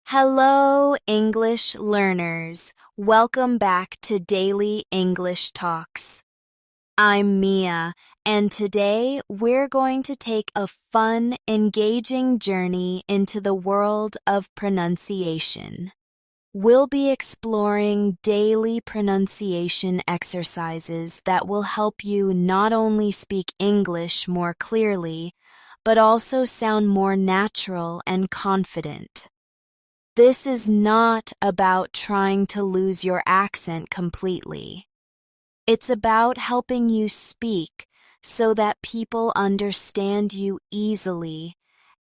Hello, English learners. Welcome back to Daily English Talks. I'm Mia, and today we're going to take a fun, engaging journey into the world of pronunciation. We'll be exploring daily pronunciation exercises that will help you not only speak English more clearly, but also sound more natural and confident. This is not about trying to lose your accent completely. It's about helping you speak so that people understand you easily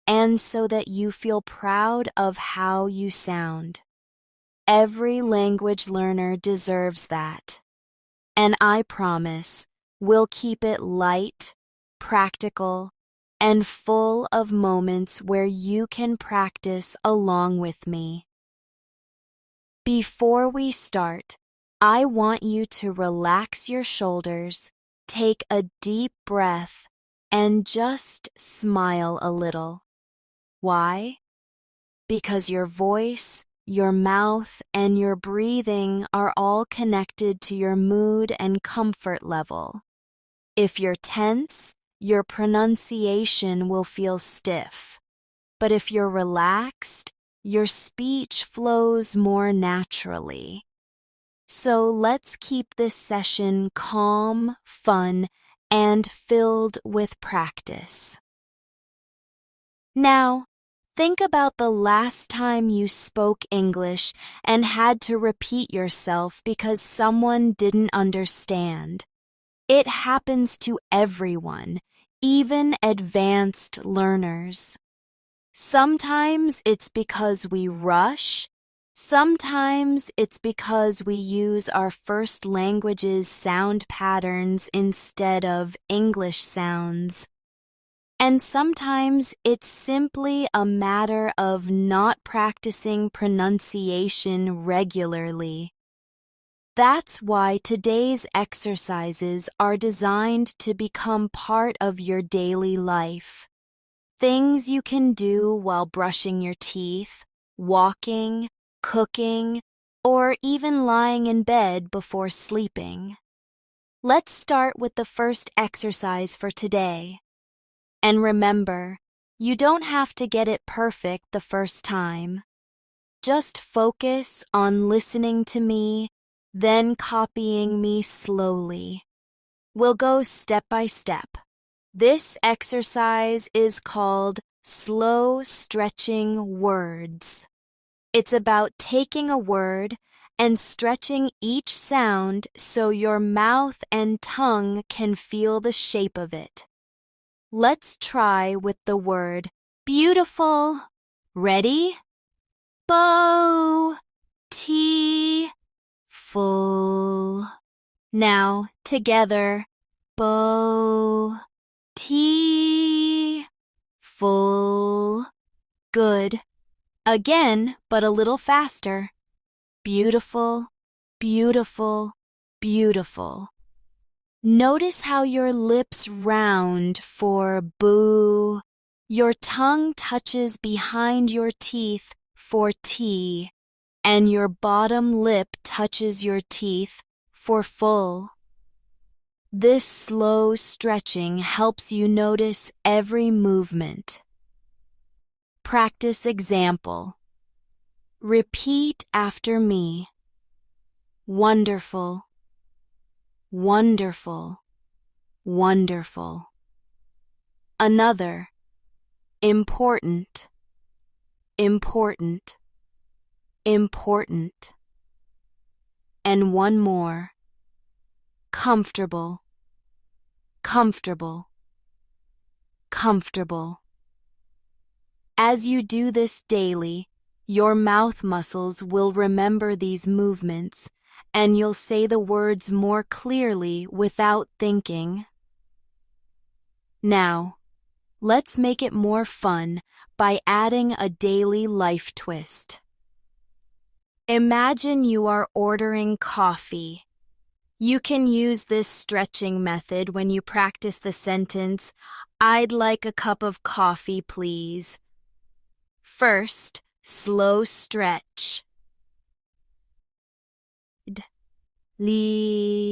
and so that you feel proud of how you sound. Every language learner deserves that. And I promise we'll keep it light, practical, and full of moments where you can practice along with me. Before we start, I want you to relax your shoulders, take a deep breath, and just smile a little. Why? Because your voice, your mouth, and your breathing are all connected to your mood and comfort level. If you're tense, your pronunciation will feel stiff. But if you're relaxed, your speech flows more naturally. So let's keep this session calm, fun, and filled with practice. Now, think about the last time you spoke English and had to repeat yourself because someone didn't understand. It happens to everyone, even advanced learners. Sometimes it's because we rush. Sometimes it's because we use our first language's sound patterns instead of English sounds. And sometimes it's simply a matter of not practicing pronunciation regularly. That's why today's exercises are designed to become part of your daily life. Things you can do while brushing your teeth, walking, cooking, or even lying in bed before sleeping. Let's start with the first exercise for today. And remember, you don't have to get it perfect the first time. Just focus on listening to me, then copying me slowly. We'll go step by step. This exercise is called slow stretching words. It's about taking a word and stretching each sound so your mouth and tongue can feel the shape of it. Let's try with the word beautiful. Ready? Bow. Tea. Full. Now, together. Bow. Tea. Full. Good. Again, but a little faster. Beautiful, beautiful, beautiful. Notice how your lips round for boo. Your tongue touches behind your teeth for tea, and your bottom lip touches your teeth for full. This slow stretching helps you notice every movement. Practice example. Repeat after me. Wonderful, wonderful, wonderful. Another. Important, important, important. And one more. Comfortable, comfortable, comfortable. As you do this daily, your mouth muscles will remember these movements, and you'll say the words more clearly without thinking. Now, let's make it more fun by adding a daily life twist. Imagine you are ordering coffee. You can use this stretching method when you practice the sentence, "I'd like a cup of coffee, please." First, Slow stretch. Leak.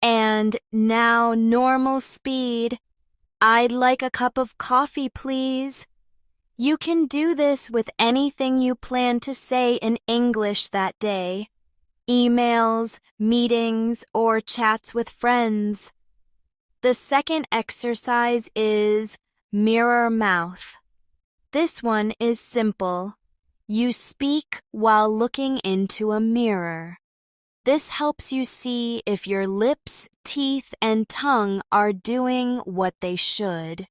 And now normal speed. I'd like a cup of coffee, please. You can do this with anything you plan to say in English that day. Emails, meetings, or chats with friends. The second exercise is mirror mouth. This one is simple. You speak while looking into a mirror. This helps you see if your lips, teeth, and tongue are doing what they should.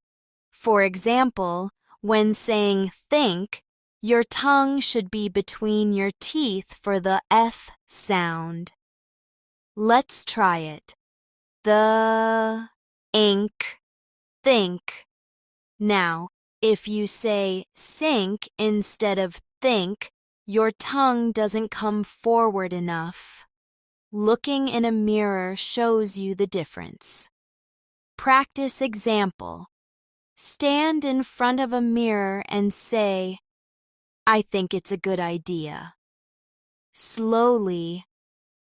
For example, when saying think, your tongue should be between your teeth for the th sound. Let's try it. The, ink, think. Now, if you say sink instead of think, your tongue doesn't come forward enough. Looking in a mirror shows you the difference. Practice example. Stand in front of a mirror and say, I think it's a good idea. Slowly,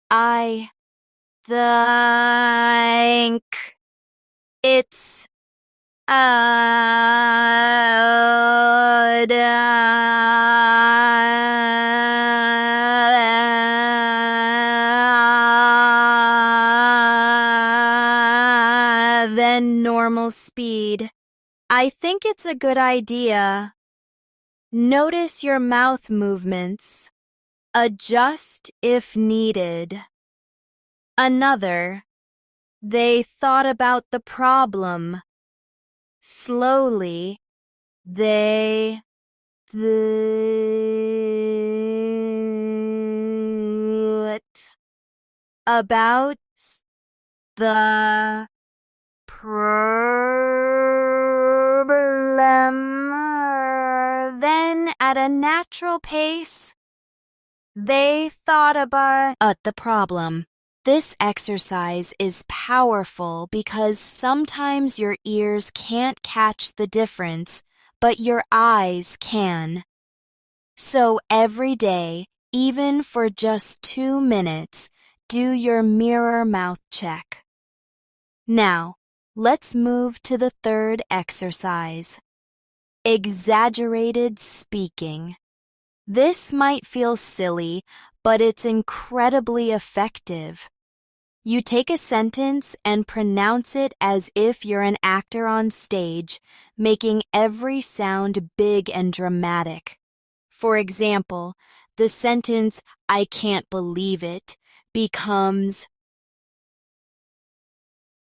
I think it's then normal speed. I think it's a good idea. Notice your mouth movements. Adjust if needed. Another. They thought about the problem. Slowly, they thought about the problem. Then, at a natural pace, they thought about the problem. This exercise is powerful because sometimes your ears can't catch the difference, but your eyes can. So every day, even for just 2 minutes, do your mirror mouth check. Now, let's move to the third exercise. Exaggerated speaking. This might feel silly, but it's incredibly effective. You take a sentence and pronounce it as if you're an actor on stage, making every sound big and dramatic. For example, the sentence, I can't believe it, becomes,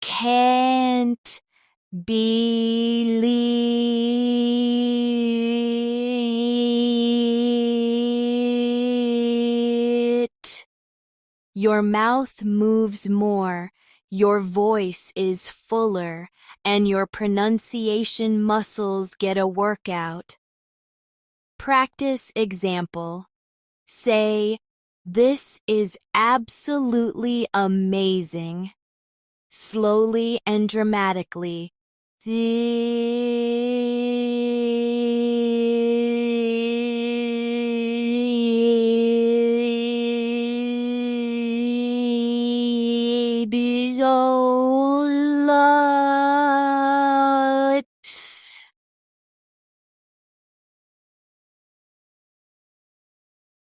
can't believe it. Your mouth moves more, your voice is fuller, and your pronunciation muscles get a workout. Practice example. Say, this is absolutely amazing. Slowly and dramatically.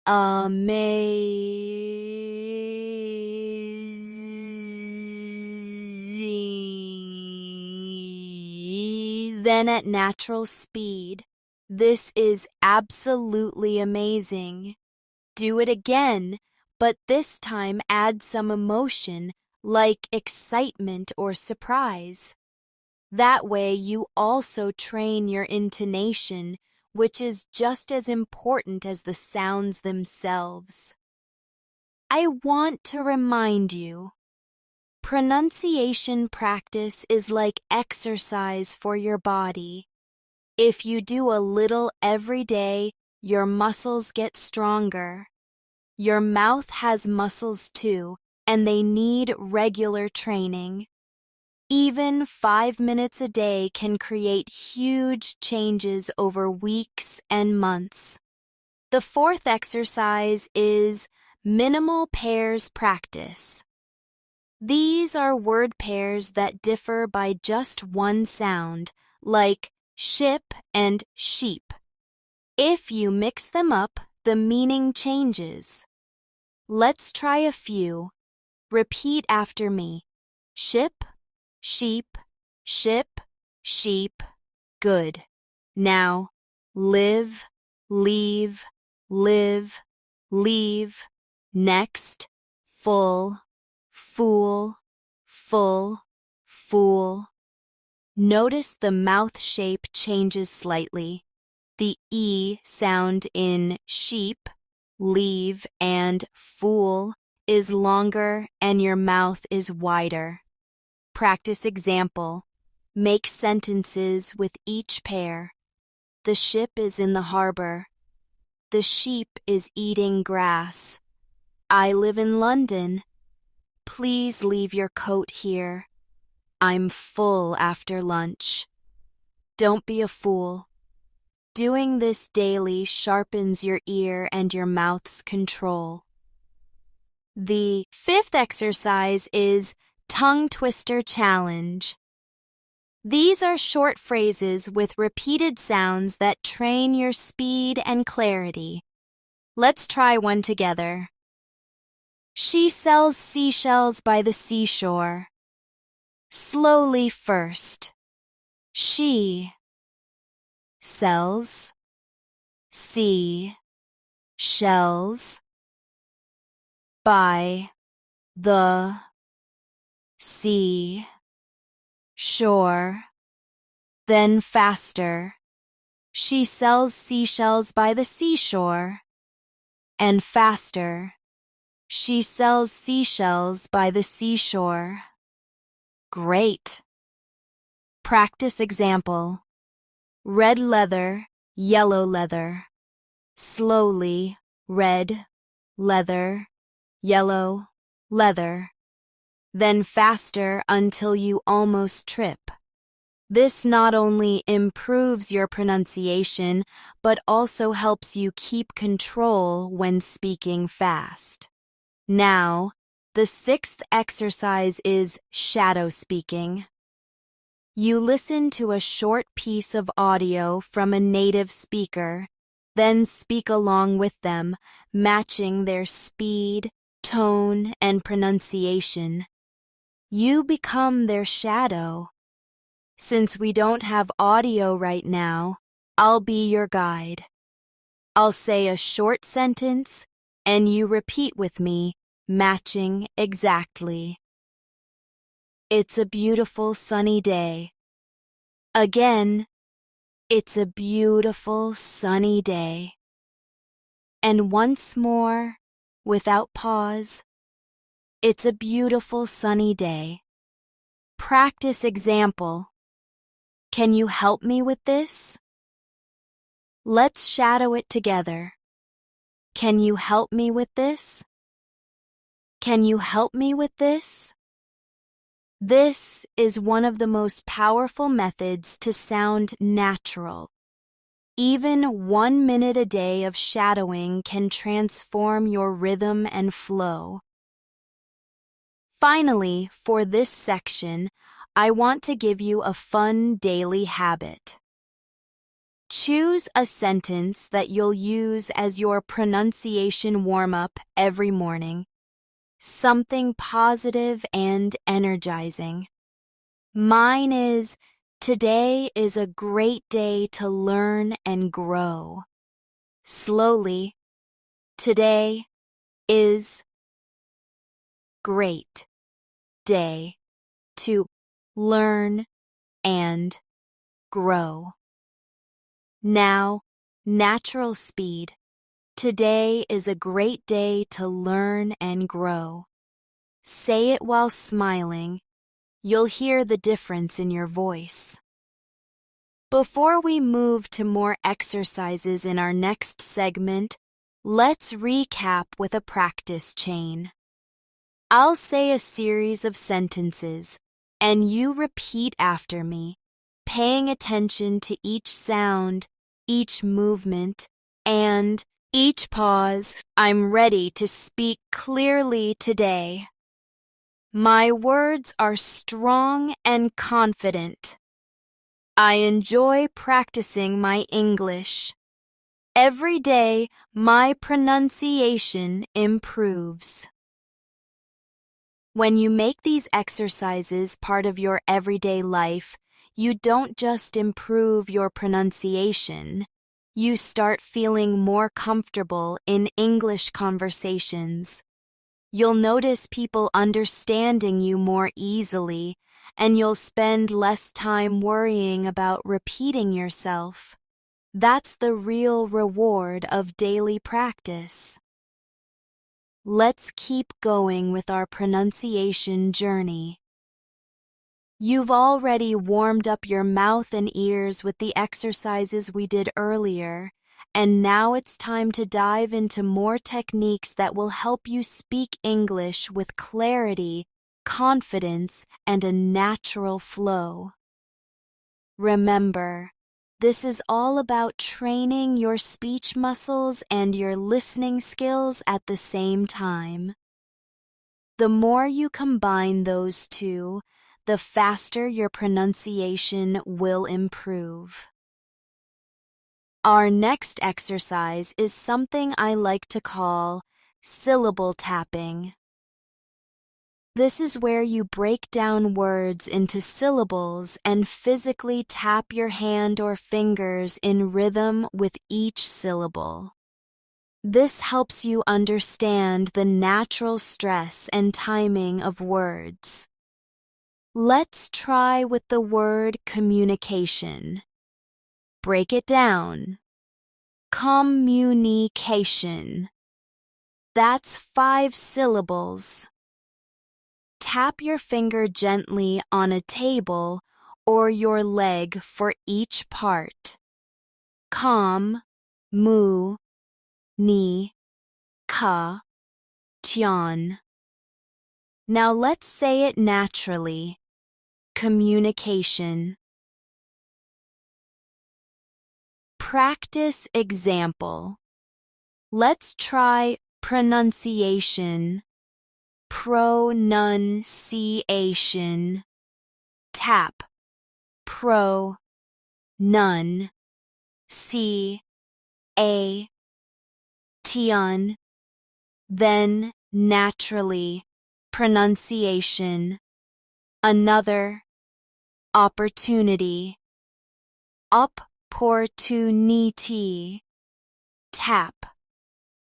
Amazing. Then at natural speed. This is absolutely amazing. Do it again, but this time add some emotion like excitement or surprise. That way you also train your intonation, which is just as important as the sounds themselves. I want to remind you, pronunciation practice is like exercise for your body. If you do a little every day, your muscles get stronger. Your mouth has muscles too, and they need regular training. Even 5 minutes a day can create huge changes over weeks and months. The fourth exercise is minimal pairs practice. These are word pairs that differ by just one sound, like ship and sheep. If you mix them up, the meaning changes. Let's try a few. Repeat after me. Ship, sheep, ship, sheep. Good. Now, live, leave, live, leave. Next, full, fool, full, fool. Notice the mouth shape changes slightly. The E sound in sheep, leave, and fool is longer and your mouth is wider. Practice example. Make sentences with each pair. The ship is in the harbor. The sheep is eating grass. I live in London. Please leave your coat here. I'm full after lunch. Don't be a fool. Doing this daily sharpens your ear and your mouth's control. The fifth exercise is tongue twister challenge. These are short phrases with repeated sounds that train your speed and clarity. Let's try one together. She sells seashells by the seashore. Slowly first. She sells shells by the sea shore. Then faster. She sells seashells by the seashore. And faster. She sells seashells by the seashore. Great. Practice example. Red leather, yellow leather. Slowly, red, leather, yellow, leather. Then faster until you almost trip. This not only improves your pronunciation, but also helps you keep control when speaking fast. Now, the sixth exercise is shadow speaking. You listen to a short piece of audio from a native speaker, then speak along with them, matching their speed, tone, and pronunciation. You become their shadow. Since we don't have audio right now, I'll be your guide. I'll say a short sentence, and you repeat with me, matching exactly. It's a beautiful sunny day. Again, it's a beautiful sunny day. And once more, without pause, it's a beautiful sunny day. Practice example. Can you help me with this? Let's shadow it together. Can you help me with this? Can you help me with this? This is one of the most powerful methods to sound natural. Even 1 minute a day of shadowing can transform your rhythm and flow. Finally, for this section, I want to give you a fun daily habit. Choose a sentence that you'll use as your pronunciation warm-up every morning. Something positive and energizing. Mine is, today is a great day to learn and grow. Slowly, today is great day to learn and grow. Now, Natural speed. Today is a great day to learn and grow. Say it while smiling. You'll hear the difference in your voice. Before we move to more exercises in our next segment, let's recap with a practice chain. I'll say a series of sentences, and you repeat after me, paying attention to each sound, each movement, and each pause. I'm ready to speak clearly today. My words are strong and confident. I enjoy practicing my English. Every day, my pronunciation improves. When you make these exercises part of your everyday life, you don't just improve your pronunciation. You start feeling more comfortable in English conversations. You'll notice people understanding you more easily, and you'll spend less time worrying about repeating yourself. That's the real reward of daily practice. Let's keep going with our pronunciation journey. You've already warmed up your mouth and ears with the exercises we did earlier, and now it's time to dive into more techniques that will help you speak English with clarity, confidence, and a natural flow. Remember, this is all about training your speech muscles and your listening skills at the same time. The more you combine those two, the faster your pronunciation will improve. Our next exercise is something I like to call syllable tapping. This is where you break down words into syllables and physically tap your hand or fingers in rhythm with each syllable. This helps you understand the natural stress and timing of words. Let's try with the word communication. Break it down. Communication. That's 5 syllables. Tap your finger gently on a table or your leg for each part. Com, mu, ni, ka, tian. Now let's say it naturally. Communication. Practice example. Let's try pronunciation. Pronunciation. Tap. Pro. Nun. C. A. Tian. Then naturally. Pronunciation. Another. Opportunity. Opportunity. Tap.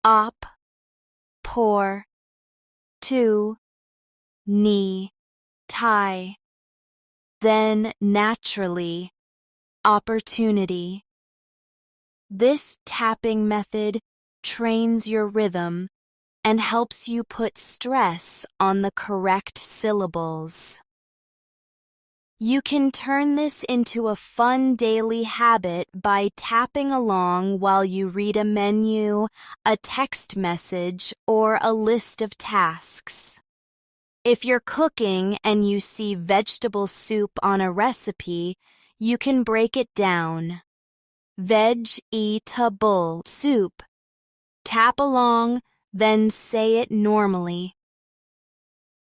Op. Por. To. Ni. Tie. Then naturally. Opportunity. This tapping method trains your rhythm and helps you put stress on the correct syllables. You can turn this into a fun daily habit by tapping along while you read a menu, a text message, or a list of tasks. If you're cooking and you see vegetable soup on a recipe, you can break it down. Vegetable soup. Tap along, then say it normally.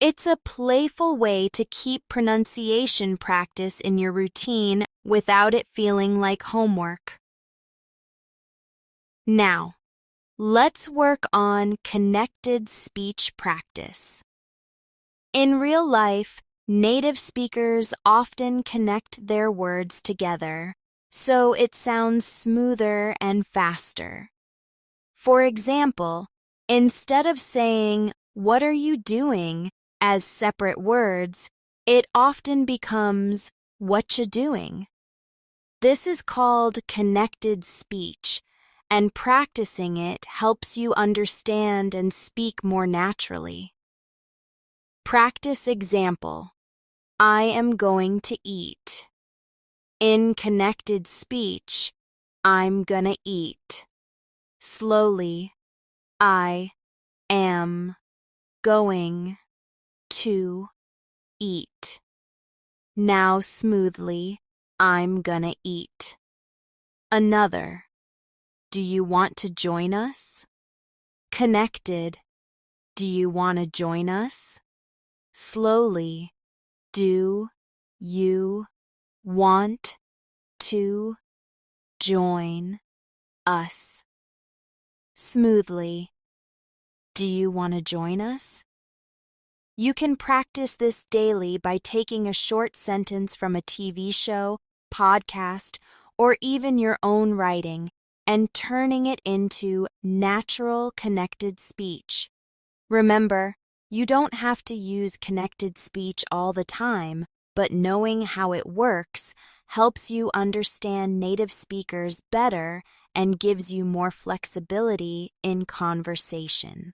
It's a playful way to keep pronunciation practice in your routine without it feeling like homework. Now, let's work on connected speech practice. In real life, native speakers often connect their words together, so it sounds smoother and faster. For example, instead of saying, "What are you doing?" as separate words, it often becomes, "What you doing?" This is called connected speech and practicing it helps you understand and speak more naturally. Practice example. I am going to eat. In connected speech, I'm gonna eat. Slowly, I am going to eat. Now smoothly, I'm gonna eat. Another. Do you want to join us? Connected. Do you want to join us? Slowly. Do you want to join us? Smoothly. Do you want to join us? You can practice this daily by taking a short sentence from a TV show, podcast, or even your own writing and turning it into natural connected speech. Remember, you don't have to use connected speech all the time, but knowing how it works helps you understand native speakers better and gives you more flexibility in conversation.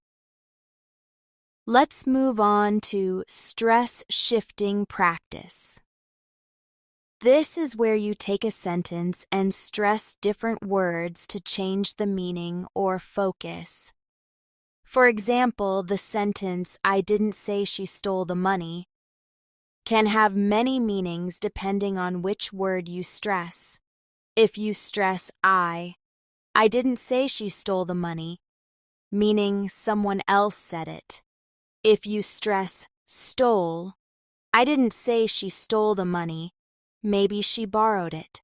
Let's move on to stress shifting practice. This is where you take a sentence and stress different words to change the meaning or focus. For example, the sentence, I didn't say she stole the money, can have many meanings depending on which word you stress. If you stress I didn't say she stole the money, meaning someone else said it. If you stress stole, I didn't say she stole the money, maybe she borrowed it.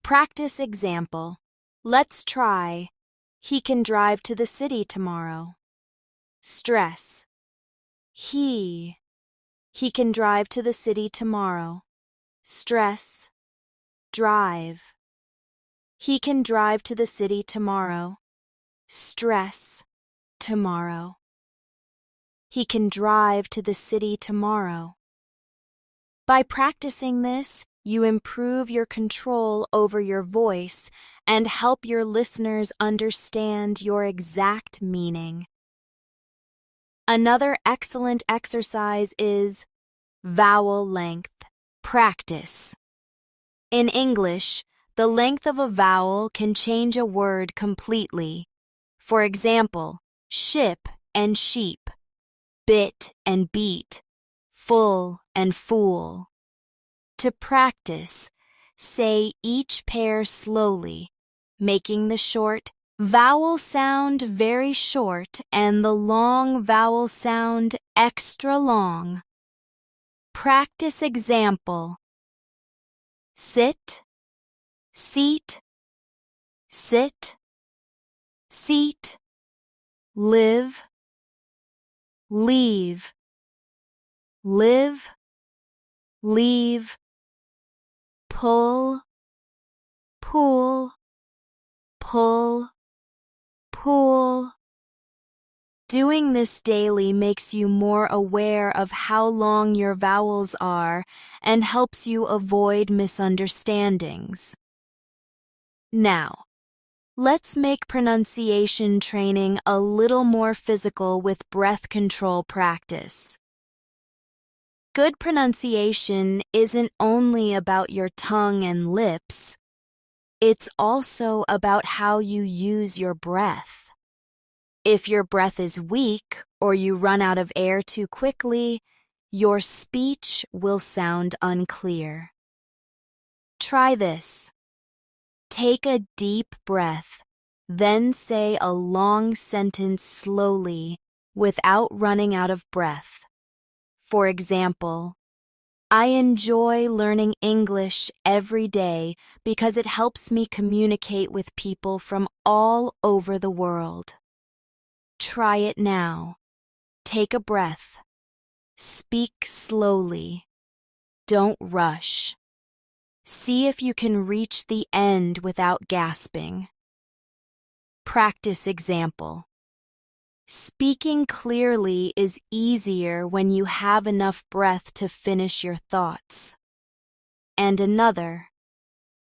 Practice example. Let's try. He can drive to the city tomorrow. Stress. He can drive to the city tomorrow. Stress. Drive. He can drive to the city tomorrow. Stress. Tomorrow. He can drive to the city tomorrow. By practicing this, you improve your control over your voice and help your listeners understand your exact meaning. Another excellent exercise is vowel length practice. In English, the length of a vowel can change a word completely. For example, ship and sheep, bit and beat, full and fool. To practice, say each pair slowly, making the short vowel sound very short and the long vowel sound extra long. Practice example. Sit, seat, sit, seat, live, leave, live, leave, pull, pool, pull, pool. Doing this daily makes you more aware of how long your vowels are and helps you avoid misunderstandings. Now, let's make pronunciation training a little more physical with breath control practice. Good pronunciation isn't only about your tongue and lips, it's also about how you use your breath. If your breath is weak or you run out of air too quickly, your speech will sound unclear. Try this. Take a deep breath, then say a long sentence slowly without running out of breath. For example, I enjoy learning English every day because it helps me communicate with people from all over the world. Try it now. Take a breath. Speak slowly. Don't rush. See if you can reach the end without gasping. Practice example. Speaking clearly is easier when you have enough breath to finish your thoughts. And another.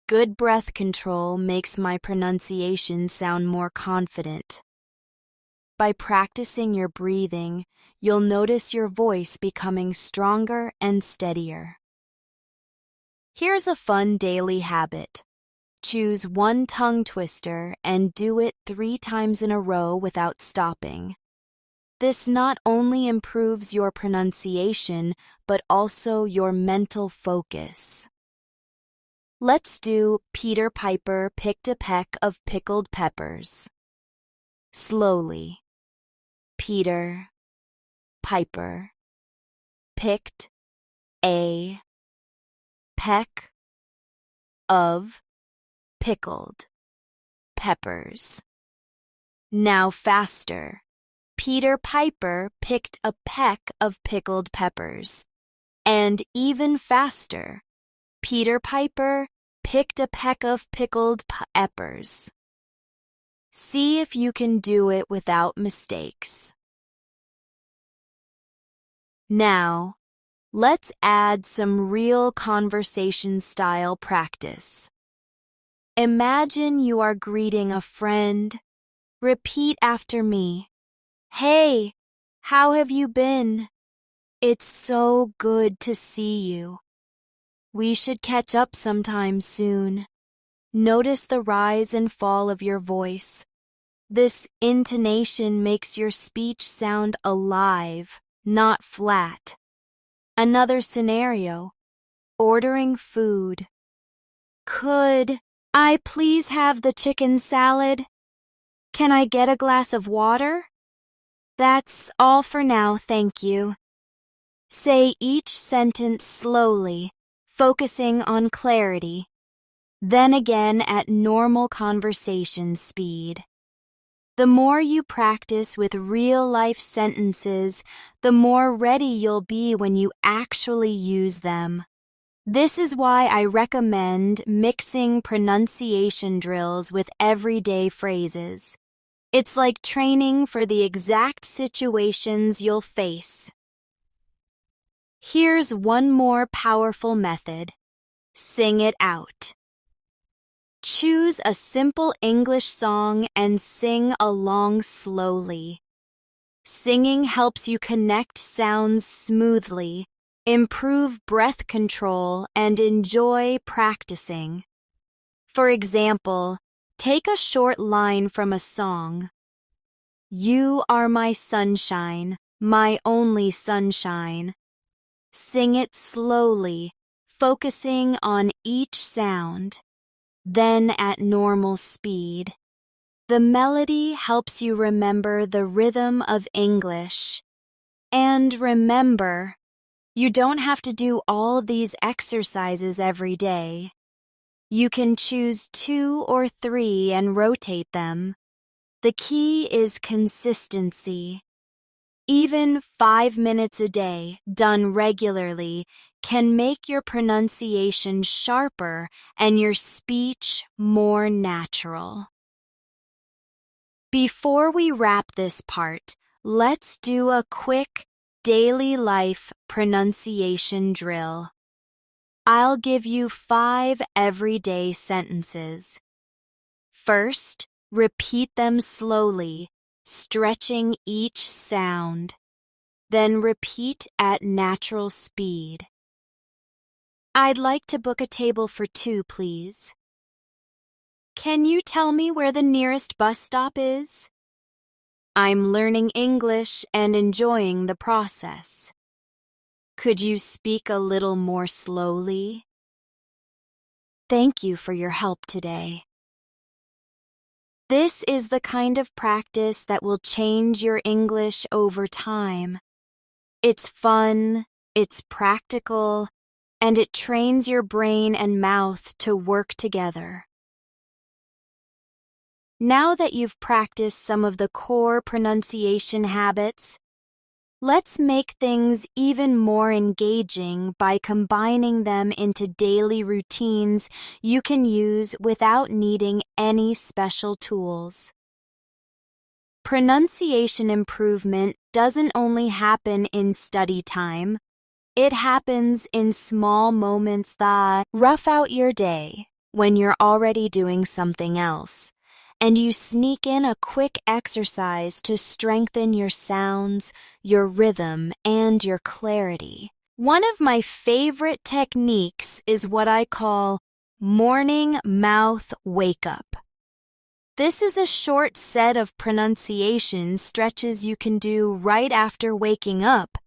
Good breath control makes my pronunciation sound more confident. By practicing your breathing, you'll notice your voice becoming stronger and steadier. Here's a fun daily habit. Choose one tongue twister and do it 3 times in a row without stopping. This not only improves your pronunciation, but also your mental focus. Let's do Peter Piper picked a peck of pickled peppers. Slowly. Peter Piper picked a peck of pickled peppers. Now faster. Peter Piper picked a peck of pickled peppers. And even faster. Peter Piper picked a peck of pickled peppers. See if you can do it without mistakes. Now, let's add some real conversation-style practice. Imagine you are greeting a friend. Repeat after me. Hey, how have you been? It's so good to see you. We should catch up sometime soon. Notice the rise and fall of your voice. This intonation makes your speech sound alive, not flat. Another scenario. Ordering food. Could I please have the chicken salad? Can I get a glass of water? That's all for now, thank you. Say each sentence slowly, focusing on clarity. Then again at normal conversation speed. The more you practice with real-life sentences, the more ready you'll be when you actually use them. This is why I recommend mixing pronunciation drills with everyday phrases. It's like training for the exact situations you'll face. Here's one more powerful method. Sing it out. Choose a simple English song and sing along slowly. Singing helps you connect sounds smoothly, improve breath control, and enjoy practicing. For example, take a short line from a song. You are my sunshine, my only sunshine. Sing it slowly, focusing on each sound. Then at normal speed. The melody helps you remember the rhythm of English. And remember, you don't have to do all these exercises every day. You can choose 2 or 3 and rotate them. The key is consistency. Even 5 minutes a day, done regularly, can make your pronunciation sharper and your speech more natural. Before we wrap this part, let's do a quick daily life pronunciation drill. I'll give you 5 everyday sentences. First, repeat them slowly, stretching each sound. Then repeat at natural speed. I'd like to book a table for 2, please. Can you tell me where the nearest bus stop is? I'm learning English and enjoying the process. Could you speak a little more slowly? Thank you for your help today. This is the kind of practice that will change your English over time. It's fun, it's practical, and it trains your brain and mouth to work together. Now that you've practiced some of the core pronunciation habits, let's make things even more engaging by combining them into daily routines you can use without needing any special tools. Pronunciation improvement doesn't only happen in study time. It happens in small moments that rough out your day. when you're already doing something else, and you sneak in a quick exercise to strengthen your sounds, your rhythm, and your clarity. One of my favorite techniques is what I call morning mouth wake-up. This is a short set of pronunciation stretches you can do right after waking up,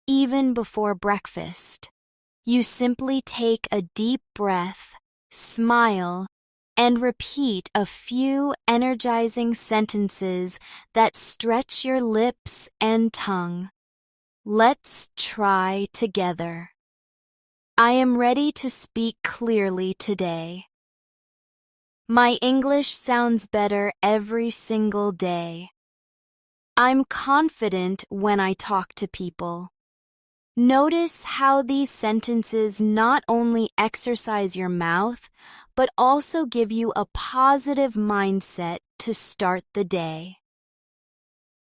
even before breakfast. You simply take a deep breath, smile, and repeat a few energizing sentences that stretch your lips and tongue. Let's try together. I am ready to speak clearly today. My English sounds better every single day. I'm confident when I talk to people. Notice how these sentences not only exercise your mouth, but also give you a positive mindset to start the day.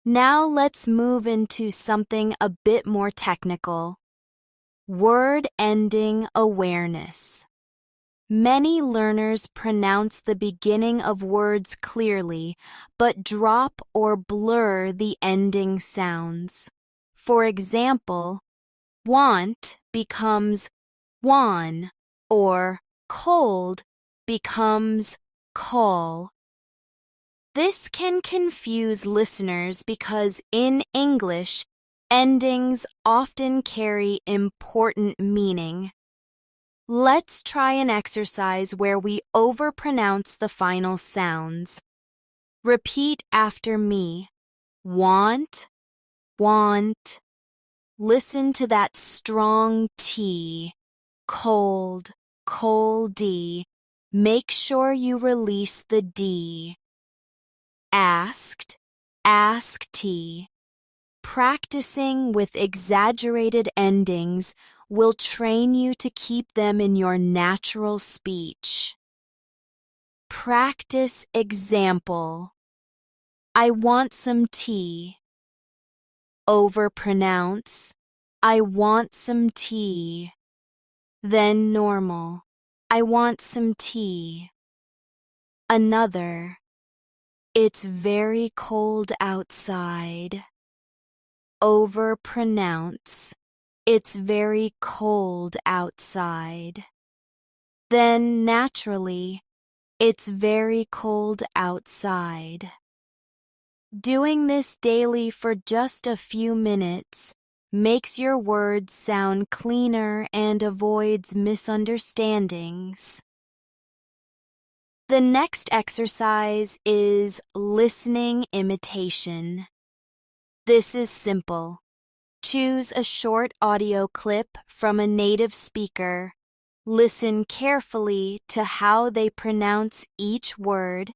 Now let's move into something a bit more technical. Word ending awareness. Many learners pronounce the beginning of words clearly, but drop or blur the ending sounds. For example, want becomes wan, or cold becomes call. This can confuse listeners because in English, endings often carry important meaning. Let's try an exercise where we overpronounce the final sounds. Repeat after me. Want, want. Listen to that strong T. Cold, coldy. Make sure you release the D. Asked, asked. Practicing with exaggerated endings will train you to keep them in your natural speech. Practice example. I want some tea. Overpronounce. I want some tea. Then normal. I want some tea. Another. It's very cold outside. Overpronounce. It's very cold outside. Then naturally, it's very cold outside. Doing this daily for just a few minutes makes your words sound cleaner and avoids misunderstandings. The next exercise is listening imitation. This is simple. Choose a short audio clip from a native speaker. Listen carefully to how they pronounce each word,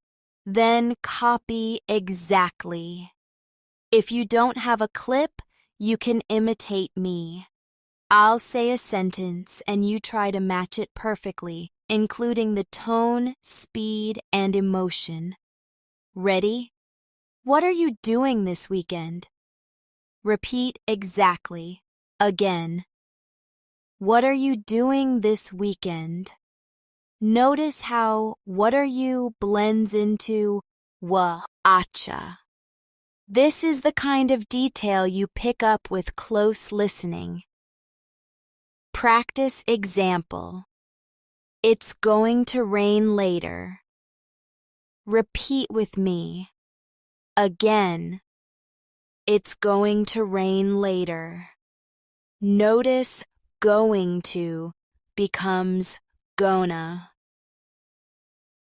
then copy exactly. If you don't have a clip, you can imitate me. I'll say a sentence and you try to match it perfectly, including the tone, speed, and emotion. Ready? What are you doing this weekend? Repeat exactly. Again. What are you doing this weekend? Notice how what are you blends into acha. This is the kind of detail you pick up with close listening. Practice example. It's going to rain later. Repeat with me. Again. It's going to rain later. Notice going to becomes gonna.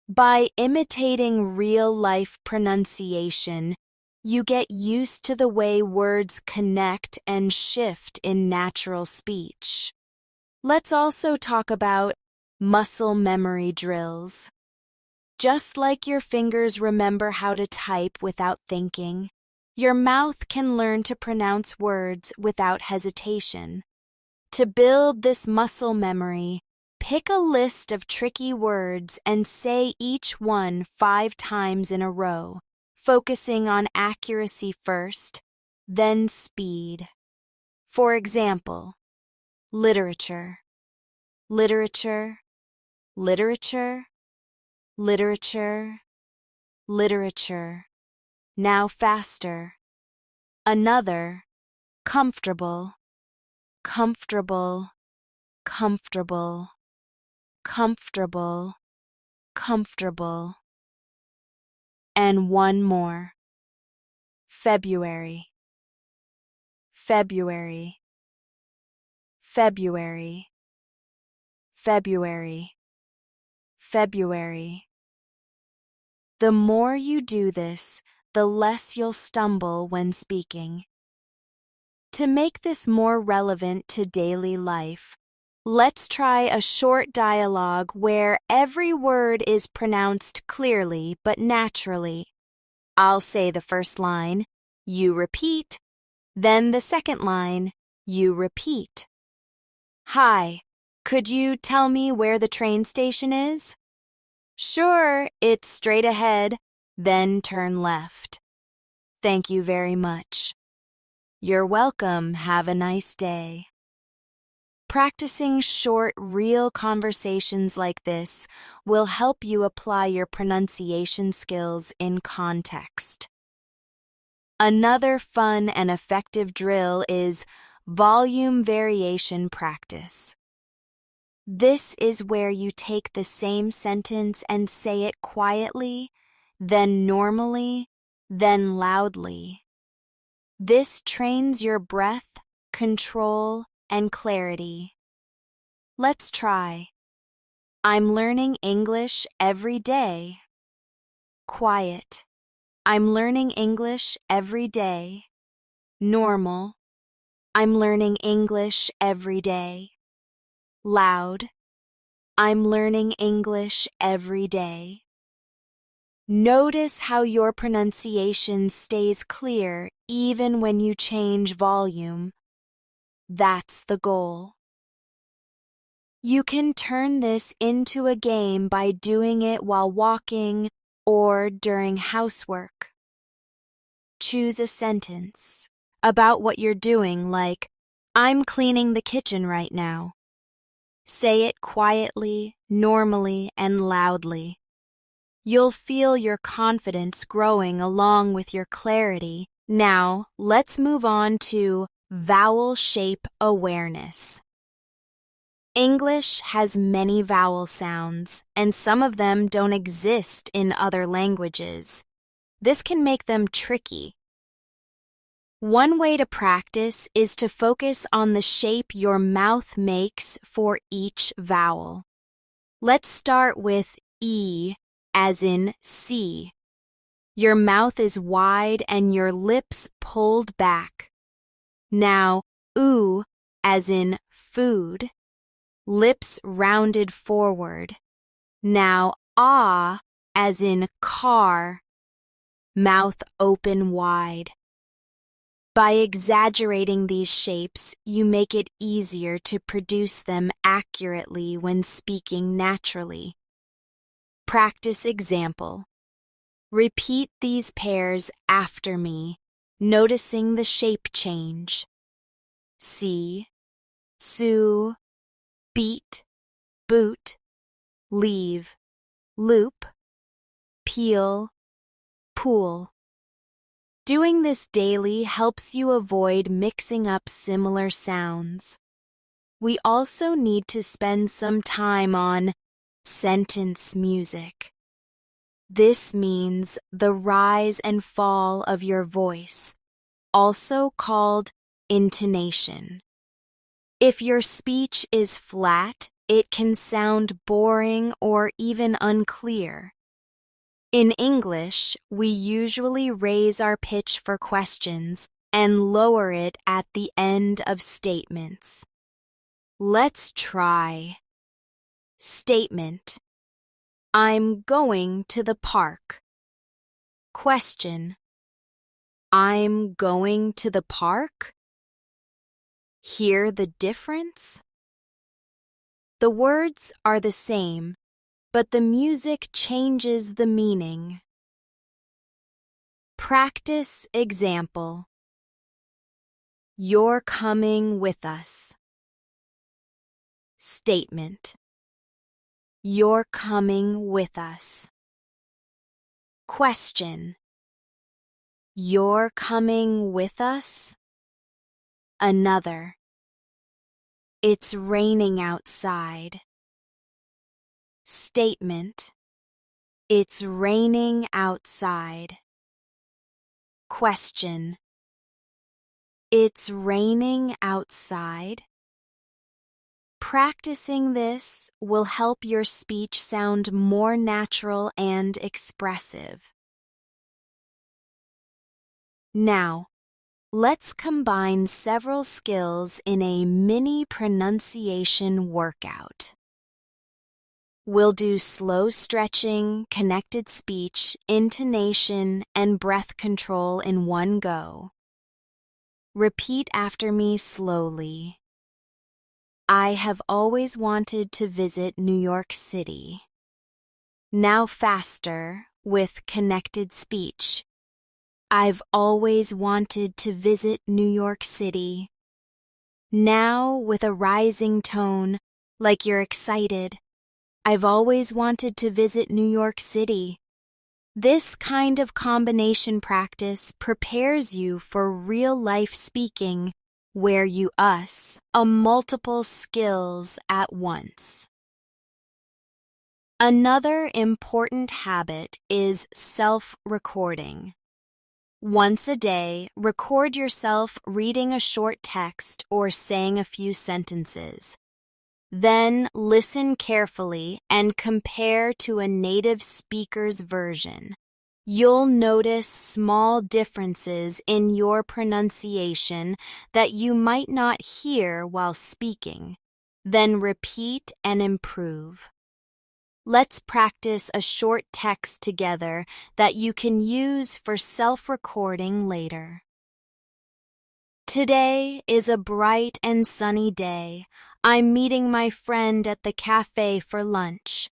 By imitating real-life pronunciation, you get used to the way words connect and shift in natural speech. Let's also talk about muscle memory drills. Just like your fingers remember how to type without thinking, your mouth can learn to pronounce words without hesitation. To build this muscle memory, pick a list of tricky words and say each one 5 times in a row, focusing on accuracy first, then speed. For example, literature, literature, literature, literature, literature. Now faster. Another, comfortable, comfortable, comfortable, comfortable, comfortable. And one more. February, February, February, February, February. The more you do this, the less you'll stumble when speaking. To make this more relevant to daily life, let's try a short dialogue where every word is pronounced clearly but naturally. I'll say the first line, you repeat, then the second line, you repeat. Hi, could you tell me where the train station is? Sure, it's straight ahead, then turn left. Thank you very much. You're welcome. Have a nice day. Practicing short, real conversations like this will help you apply your pronunciation skills in context. Another fun and effective drill is volume variation practice. This is where you take the same sentence and say it quietly, then normally, then loudly. This trains your breath, control, and clarity. Let's try. I'm learning English every day. Quiet. I'm learning English every day. Normal. I'm learning English every day. Loud. I'm learning English every day. Notice how your pronunciation stays clear even when you change volume. That's the goal. You can turn this into a game by doing it while walking or during housework. Choose a sentence about what you're doing, like, I'm cleaning the kitchen right now. Say it quietly, normally, and loudly. You'll feel your confidence growing along with your clarity. Now, let's move on to vowel shape awareness. English has many vowel sounds, and some of them don't exist in other languages. This can make them tricky. One way to practice is to focus on the shape your mouth makes for each vowel. Let's start with E, as in see. Your mouth is wide and your lips pulled back. Now, oo, as in food. Lips rounded forward. Now, ah, as in car. Mouth open wide. By exaggerating these shapes, you make it easier to produce them accurately when speaking naturally. Practice example. Repeat these pairs after me, noticing the shape change. See, sue, beat, boot, leave, loop, peel, pool. Doing this daily helps you avoid mixing up similar sounds. We also need to spend some time on sentence music. This means the rise and fall of your voice, also called intonation. If your speech is flat, it can sound boring or even unclear. In English, we usually raise our pitch for questions and lower it at the end of statements. Let's try. Statement. I'm going to the park. Question. I'm going to the park? Hear the difference? The words are the same, but the music changes the meaning. Practice example. You're coming with us. Statement. You're coming with us. Question. You're coming with us? Another. It's raining outside. Statement. It's raining outside. Question. It's raining outside? Practicing this will help your speech sound more natural and expressive. Now, let's combine several skills in a mini pronunciation workout. We'll do slow stretching, connected speech, intonation, and breath control in one go. Repeat after me slowly. I have always wanted to visit New York City. Now faster with connected speech. I've always wanted to visit New York City. Now with a rising tone, like you're excited. I've always wanted to visit New York City. This kind of combination practice prepares you for real-life speaking where you multiple skills at once. Another important habit is self-recording. Once a day, record yourself reading a short text or saying a few sentences. Then listen carefully and compare to a native speaker's version. You'll notice small differences in your pronunciation that you might not hear while speaking. Then repeat and improve. Let's practice a short text together that you can use for self-recording later. Today is a bright and sunny day. I'm meeting my friend at the cafe for lunch.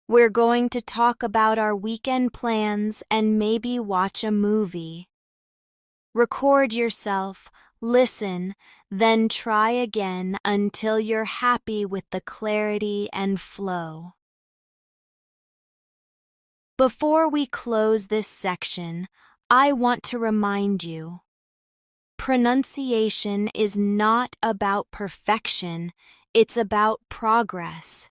We're going to talk about our weekend plans and maybe watch a movie. Record yourself, listen, then try again until you're happy with the clarity and flow. Before we close this section, I want to remind you, pronunciation is not about perfection, it's about progress.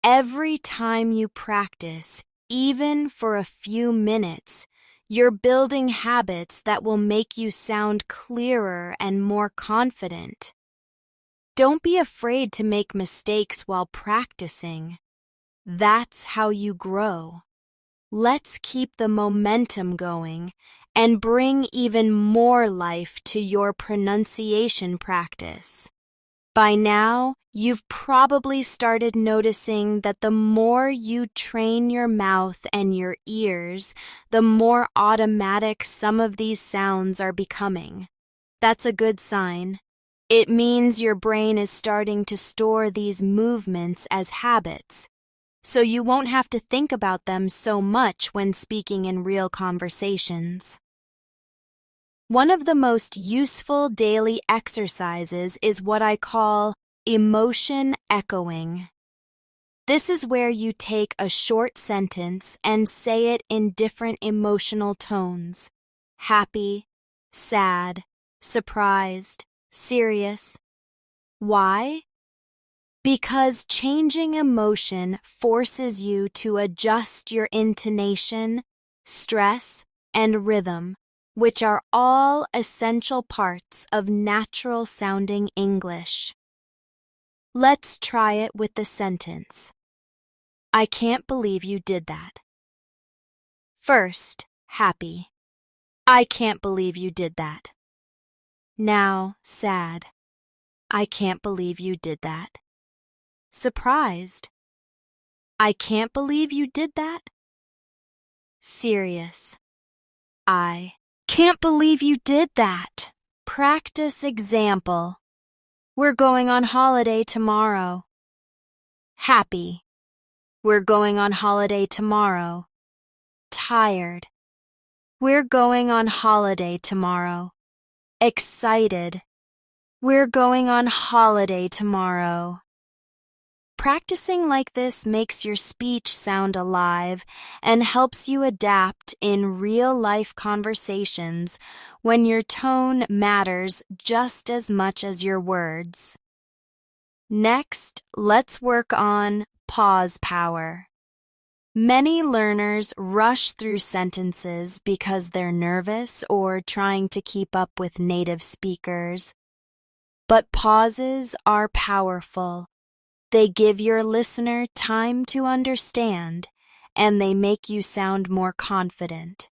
Every time you practice, even for a few minutes, you're building habits that will make you sound clearer and more confident. Don't be afraid to make mistakes while practicing. That's how you grow. Let's keep the momentum going and bring even more life to your pronunciation practice. By now, you've probably started noticing that the more you train your mouth and your ears, the more automatic some of these sounds are becoming. That's a good sign. It means your brain is starting to store these movements as habits, so you won't have to think about them so much when speaking in real conversations. One of the most useful daily exercises is what I call emotion echoing. This is where you take a short sentence and say it in different emotional tones: happy, sad, surprised, serious. Why? Because changing emotion forces you to adjust your intonation, stress, and rhythm, which are all essential parts of natural-sounding English. Let's try it with the sentence. I can't believe you did that. First, happy. I can't believe you did that. Now, sad. I can't believe you did that. Surprised. I can't believe you did that. Serious. I can't believe you did that. Practice example. We're going on holiday tomorrow. Happy. We're going on holiday tomorrow. Tired. We're going on holiday tomorrow. Excited. We're going on holiday tomorrow. Practicing like this makes your speech sound alive and helps you adapt in real-life conversations when your tone matters just as much as your words. Next, let's work on pause power. Many learners rush through sentences because they're nervous or trying to keep up with native speakers. But pauses are powerful. They give your listener time to understand, and they make you sound more confident.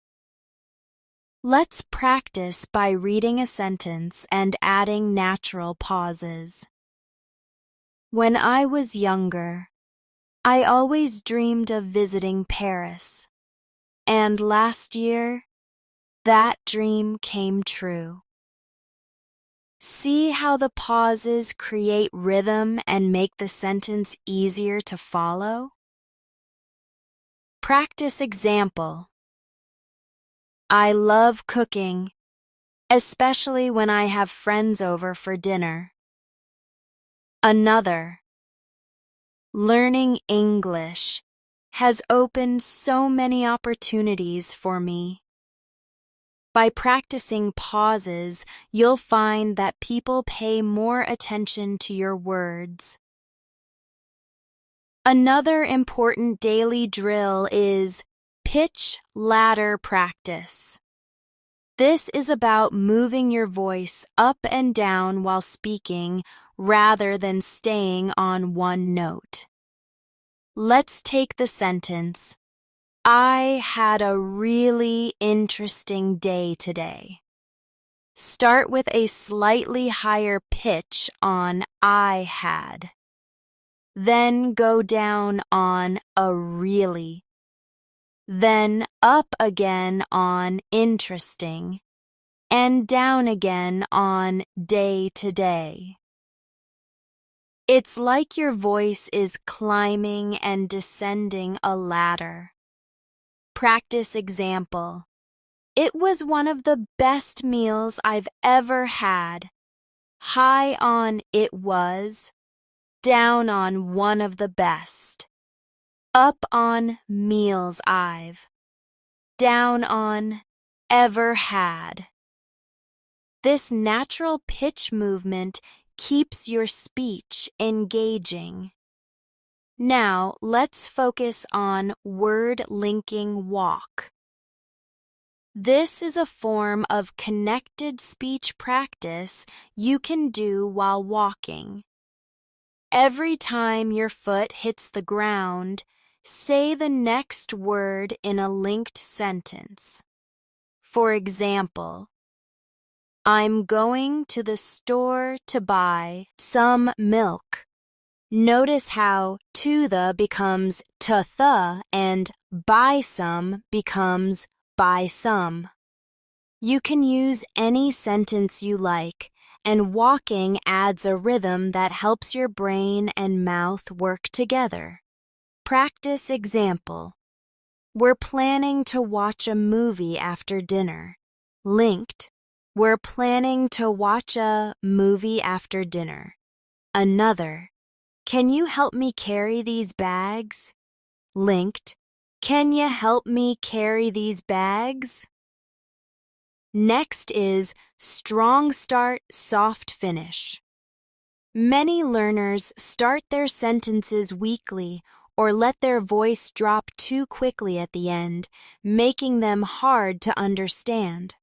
Let's practice by reading a sentence and adding natural pauses. When I was younger, I always dreamed of visiting Paris, and last year, that dream came true. See how the pauses create rhythm and make the sentence easier to follow? Practice example. I love cooking, especially when I have friends over for dinner. Another. Learning English has opened so many opportunities for me. By practicing pauses, you'll find that people pay more attention to your words. Another important daily drill is pitch ladder practice. This is about moving your voice up and down while speaking rather than staying on one note. Let's take the sentence, I had a really interesting day today. Start with a slightly higher pitch on I had. Then go down on a really. Then up again on interesting. And down again on day to day. It's like your voice is climbing and descending a ladder. Practice example. It was one of the best meals I've ever had. High on it was, down on one of the best. Up on meals I've, down on ever had. This natural pitch movement keeps your speech engaging. Now, let's focus on word linking walk. This is a form of connected speech practice you can do while walking. Every time your foot hits the ground, say the next word in a linked sentence. For example, I'm going to the store to buy some milk. Notice how to the becomes to the and buy some becomes buy some. You can use any sentence you like, and walking adds a rhythm that helps your brain and mouth work together. Practice example. We're planning to watch a movie after dinner. Linked. We're planning to watch a movie after dinner. Another. Can you help me carry these bags? Linked. Can you help me carry these bags? Next is strong start, soft finish. Many learners start their sentences weakly or let their voice drop too quickly at the end, making them hard to understand.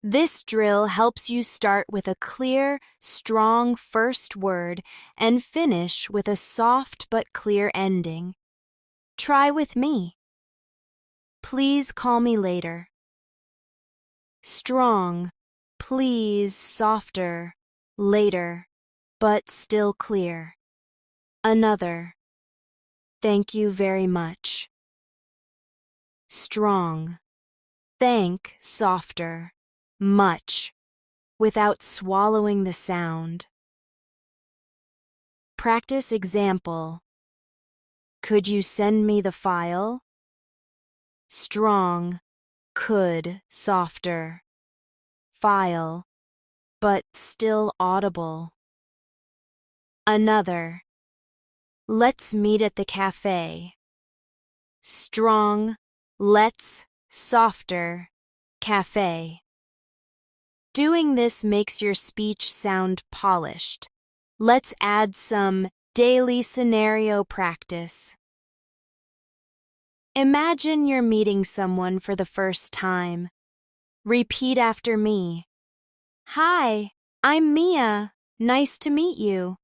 This drill helps you start with a clear, strong first word and finish with a soft but clear ending. Try with me. Please call me later. Strong, please, softer, later, but still clear. Another. Thank you very much. Strong. Thank, softer. Much, without swallowing the sound. Practice example. Could you send me the file? Strong, could, softer. File, but still audible. Another. let's meet at the cafe. Strong, let's, softer, cafe. Doing this makes your speech sound polished. Let's add some daily scenario practice. Imagine you're meeting someone for the first time. Repeat after me. Hi, I'm Mia. Nice to meet you.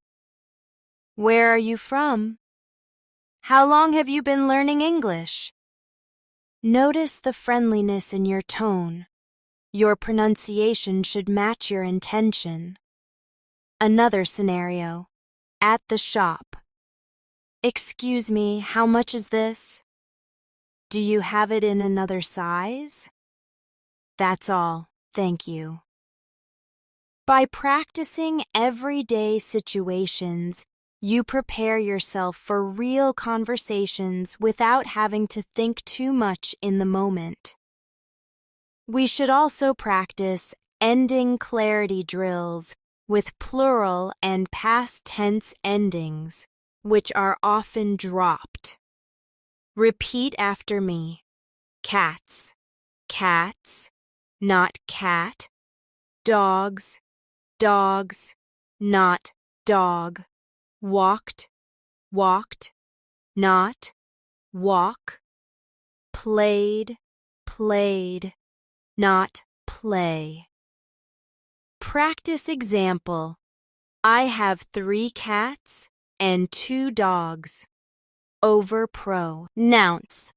Where are you from? How long have you been learning English? Notice the friendliness in your tone. Your pronunciation should match your intention. Another scenario. At the shop. Excuse me, how much is this? Do you have it in another size? That's all, thank you. By practicing everyday situations, you prepare yourself for real conversations without having to think too much in the moment. We should also practice ending clarity drills with plural and past tense endings, which are often dropped. Repeat after me. Cats, cats, not cat. Dogs, dogs, not dog. Walked, walked, not walk. Played, played, not play. Practice example. I have 3 cats and 2 dogs. Over pro. Nounce.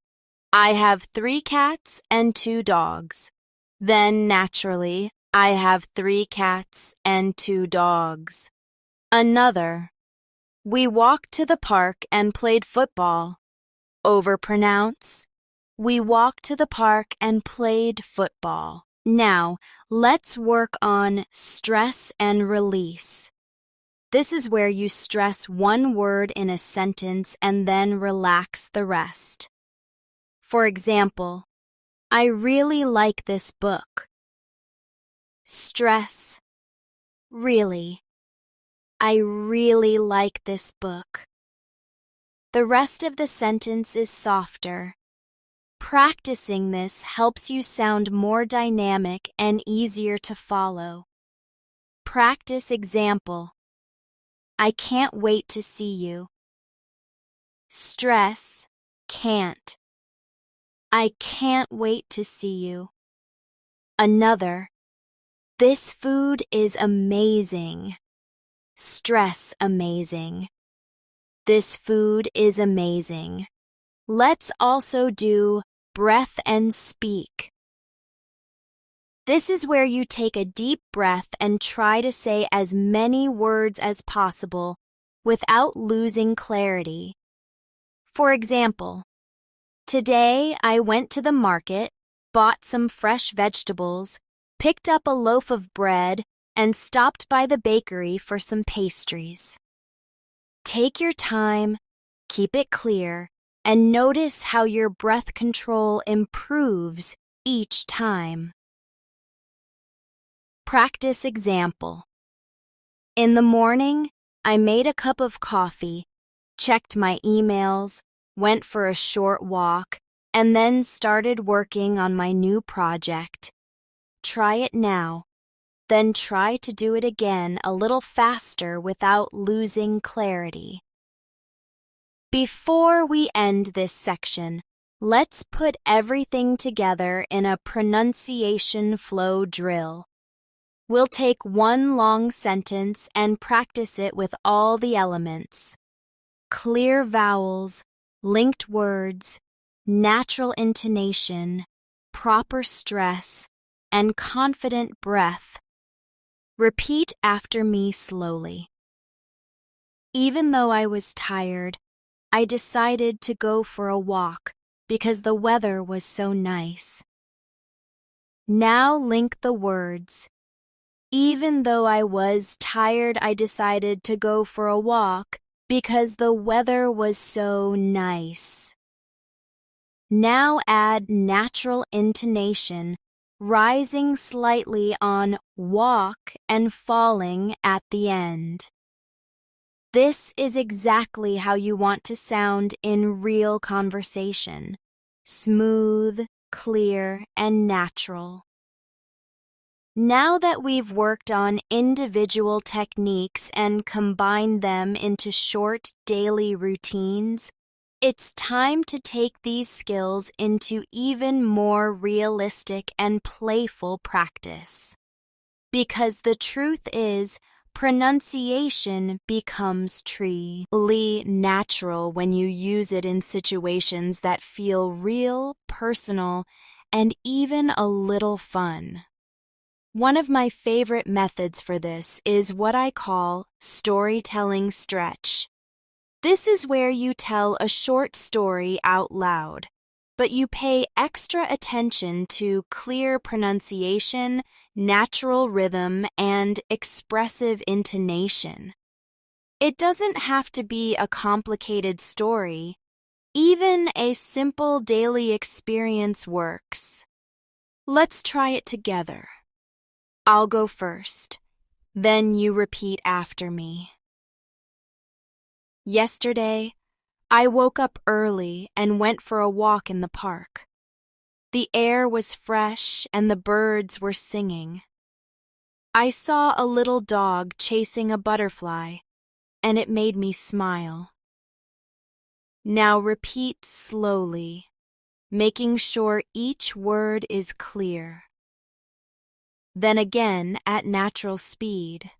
I have 3 cats and 2 dogs. Then naturally, I have 3 cats and 2 dogs. Another. We walked to the park and played football. Overpronounce. We walked to the park and played football. Now, let's work on stress and release. This is where you stress one word in a sentence and then relax the rest. For example, I really like this book. Stress. Really. I really like this book. The rest of the sentence is softer. Practicing this helps you sound more dynamic and easier to follow. Practice example. I can't wait to see you. Stress, can't. I can't wait to see you. Another. This food is amazing. Stress amazing. This food is amazing. Let's also do breath and speak. This is where you take a deep breath and try to say as many words as possible without losing clarity. For example, today I went to the market, bought some fresh vegetables, picked up a loaf of bread, and stopped by the bakery for some pastries. Take your time, keep it clear, and notice how your breath control improves each time. Practice example. In the morning, I made a cup of coffee, checked my emails, went for a short walk, and then started working on my new project. Try it now, then try to do it again a little faster without losing clarity. Before we end this section, let's put everything together in a pronunciation flow drill. We'll take one long sentence and practice it with all the elements. Clear vowels, linked words, natural intonation, proper stress, and confident breath. Repeat after me slowly. Even though I was tired, I decided to go for a walk because the weather was so nice. Now link the words. Even though I was tired, I decided to go for a walk because the weather was so nice. Now add natural intonation, rising slightly on walk and falling at the end. This is exactly how you want to sound in real conversation. Smooth, clear, and natural. Now that we've worked on individual techniques and combined them into short daily routines, it's time to take these skills into even more realistic and playful practice. Because the truth is, pronunciation becomes truly natural when you use it in situations that feel real, personal, and even a little fun. One of my favorite methods for this is what I call storytelling stretch. This is where you tell a short story out loud, but you pay extra attention to clear pronunciation, natural rhythm, and expressive intonation. It doesn't have to be a complicated story. Even a simple daily experience works. Let's try it together. I'll go first, then you repeat after me. Yesterday, I woke up early and went for a walk in the park. The air was fresh and the birds were singing. I saw a little dog chasing a butterfly, and it made me smile. Now repeat slowly, making sure each word is clear. Then again at natural speed.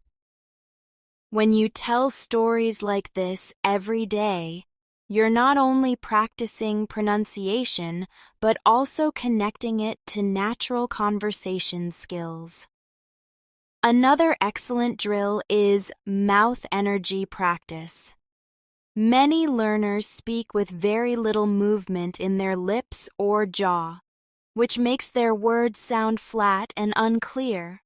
When you tell stories like this every day, you're not only practicing pronunciation, but also connecting it to natural conversation skills. Another excellent drill is mouth energy practice. Many learners speak with very little movement in their lips or jaw, which makes their words sound flat and unclear.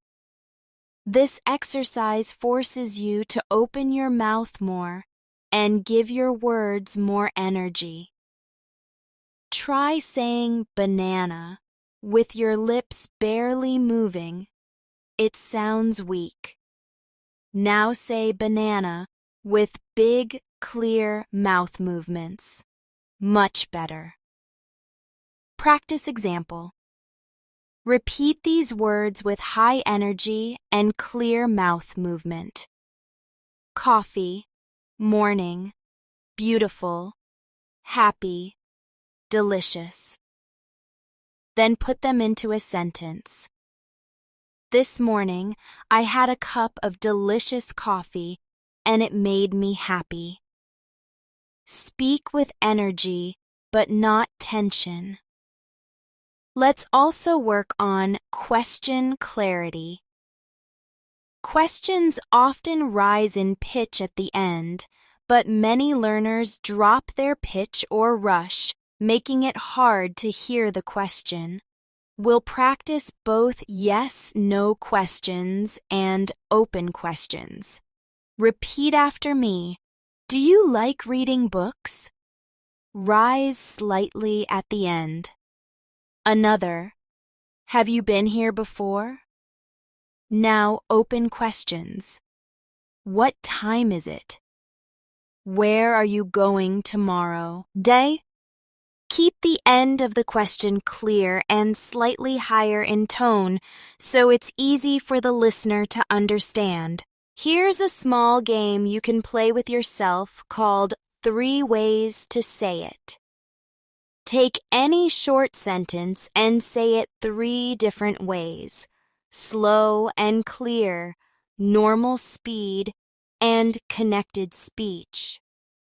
This exercise forces you to open your mouth more and give your words more energy. Try saying banana with your lips barely moving. It sounds weak. Now say banana with big, clear mouth movements. Much better. Practice example. Repeat these words with high energy and clear mouth movement. Coffee, morning, beautiful, happy, delicious. Then put them into a sentence. This morning, I had a cup of delicious coffee and it made me happy. Speak with energy, but not tension. Let's also work on question clarity. Questions often rise in pitch at the end, but many learners drop their pitch or rush, making it hard to hear the question. We'll practice both yes/no questions and open questions. Repeat after me. Do you like reading books? Rise slightly at the end. Another. Have you been here before? Now open questions. What time is it? Where are you going tomorrow? Day? Keep the end of the question clear and slightly higher in tone so it's easy for the listener to understand. Here's a small game you can play with yourself called 3 Ways to Say It. Take any short sentence and say it 3 different ways: slow and clear, normal speed, and connected speech.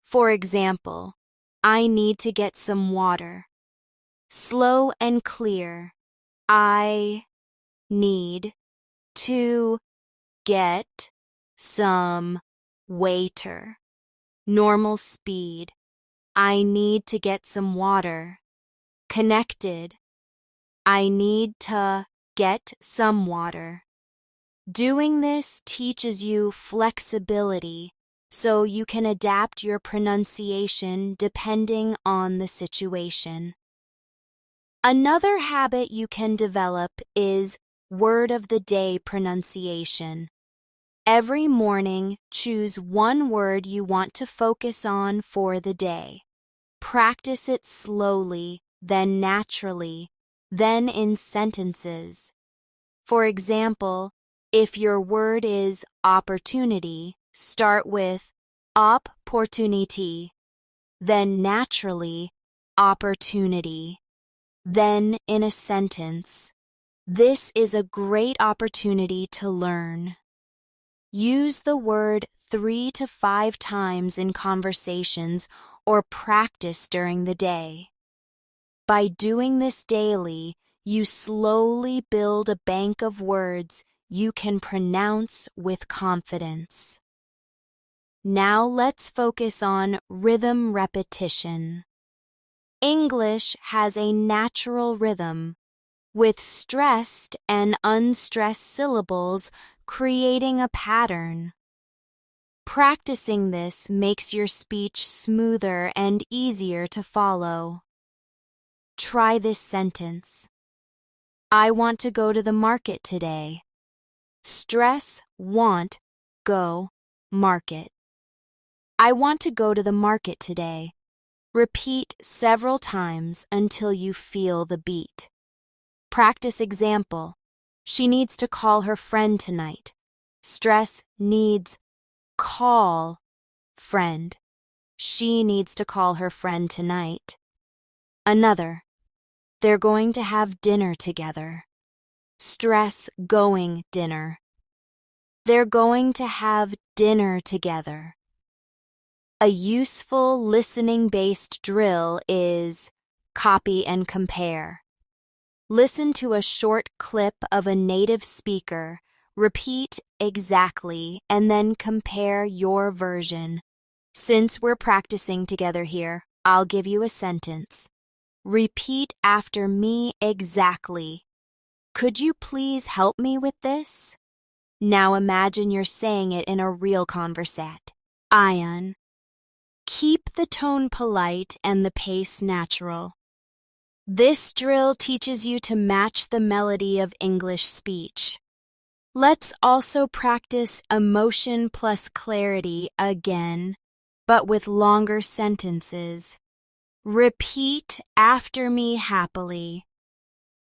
For example, I need to get some water. Slow and clear. I need to get some waiter. Normal speed. I need to get some water. Connected. I need to get some water. Doing this teaches you flexibility, so you can adapt your pronunciation depending on the situation. Another habit you can develop is word of the day pronunciation. Every morning, choose one word you want to focus on for the day. Practice it slowly, then naturally, then in sentences. For example, if your word is opportunity, start with opportunity, then naturally opportunity, then in a sentence. This is a great opportunity to learn. Use the word 3 to 5 times in conversations or practice during the day. By doing this daily, you slowly build a bank of words you can pronounce with confidence. Now let's focus on rhythm repetition. English has a natural rhythm, with stressed and unstressed syllables creating a pattern. Practicing this makes your speech smoother and easier to follow. Try this sentence. I want to go to the market today. Stress, want, go, market. I want to go to the market today. Repeat several times until you feel the beat. Practice example. She needs to call her friend tonight. Stress, needs, call, friend. She needs to call her friend tonight. Another. They're going to have dinner together. Stress, going, dinner. They're going to have dinner together. A useful listening-based drill is copy and compare. Listen to a short clip of a native speaker, repeat exactly, and then compare your version. Since we're practicing together here, I'll give you a sentence. Repeat after me exactly. Could you please help me with this? Now imagine you're saying it in a real conversat. Ion. Keep the tone polite and the pace natural. This drill teaches you to match the melody of English speech. Let's also practice emotion plus clarity again, but with longer sentences. Repeat after me happily.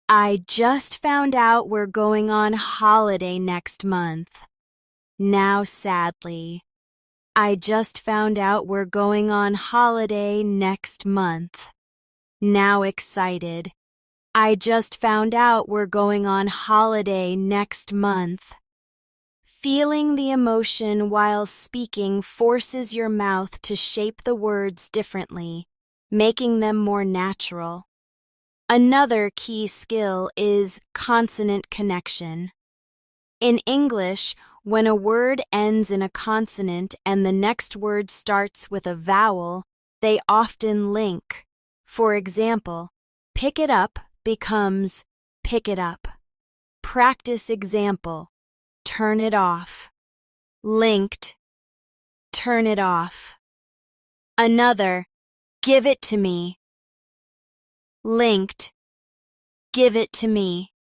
I just found out we're going on holiday next month. Now sadly. I just found out we're going on holiday next month. Now excited. I just found out we're going on holiday next month. Feeling the emotion while speaking forces your mouth to shape the words differently, making them more natural. Another key skill is consonant connection. In English, when a word ends in a consonant and the next word starts with a vowel, they often link. For example, pick it up becomes pick it up. Practice example, turn it off. Linked, turn it off. Another, give it to me. Linked, give it to me.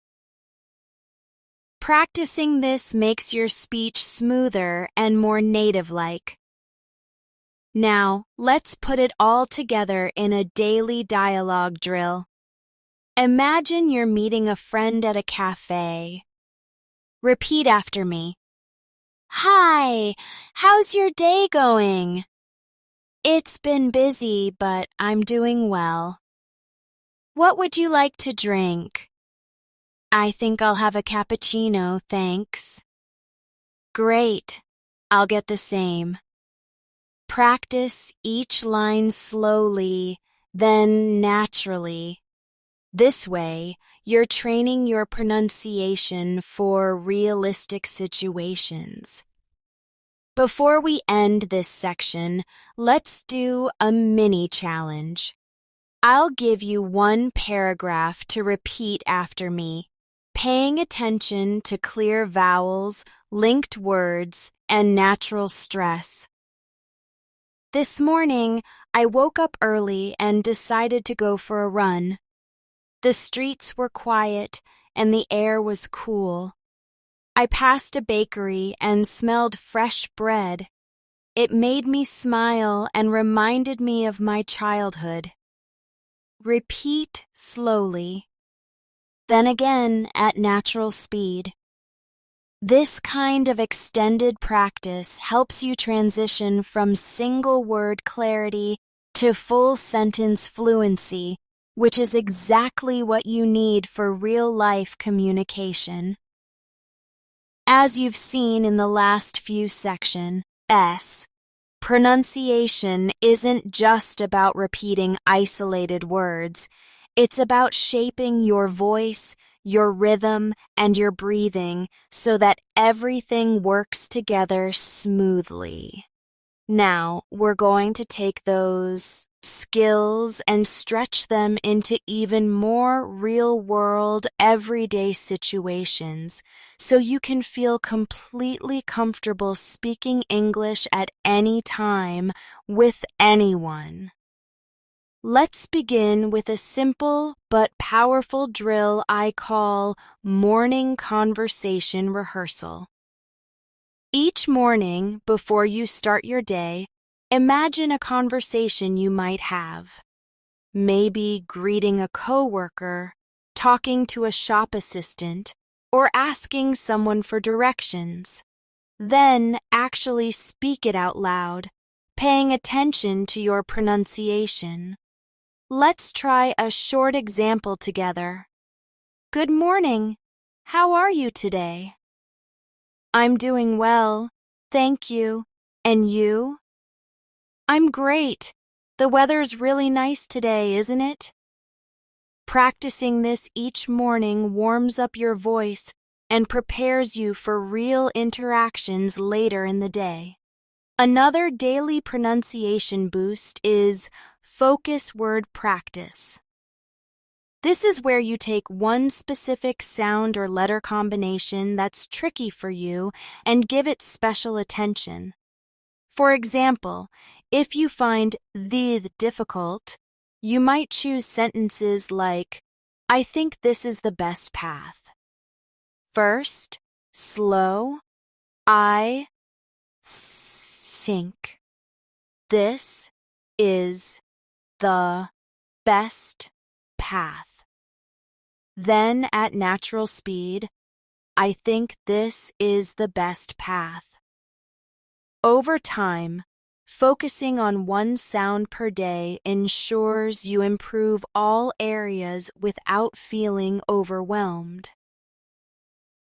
Practicing this makes your speech smoother and more native-like. Now, let's put it all together in a daily dialogue drill. Imagine you're meeting a friend at a cafe. Repeat after me. Hi, how's your day going? It's been busy, but I'm doing well. What would you like to drink? I think I'll have a cappuccino, thanks. Great, I'll get the same. Practice each line slowly, then naturally. This way, you're training your pronunciation for realistic situations. Before we end this section, let's do a mini challenge. I'll give you one paragraph to repeat after me, paying attention to clear vowels, linked words, and natural stress. This morning, I woke up early and decided to go for a run. The streets were quiet and the air was cool. I passed a bakery and smelled fresh bread. It made me smile and reminded me of my childhood. Repeat slowly, then again at natural speed. This kind of extended practice helps you transition from single-word clarity to full-sentence fluency, which is exactly what you need for real-life communication. As you've seen in the last few sections, pronunciation isn't just about repeating isolated words. It's about shaping your voice, your rhythm, and your breathing so that everything works together smoothly. Now, we're going to take those skills and stretch them into even more real-world, everyday situations so you can feel completely comfortable speaking English at any time with anyone. Let's begin with a simple but powerful drill I call morning conversation rehearsal. Each morning, before you start your day, imagine a conversation you might have. Maybe greeting a coworker, talking to a shop assistant, or asking someone for directions. Then actually speak it out loud, paying attention to your pronunciation. Let's try a short example together. Good morning. How are you today? I'm doing well, thank you. And you? I'm great. The weather's really nice today, isn't it? Practicing this each morning warms up your voice and prepares you for real interactions later in the day. Another daily pronunciation boost is focus word practice. This is where you take one specific sound or letter combination that's tricky for you and give it special attention. For example, if you find the difficult, you might choose sentences like, I think this is the best path. First, slow, I think this is the best path. Then at natural speed, I think this is the best path. Over time, focusing on one sound per day ensures you improve all areas without feeling overwhelmed.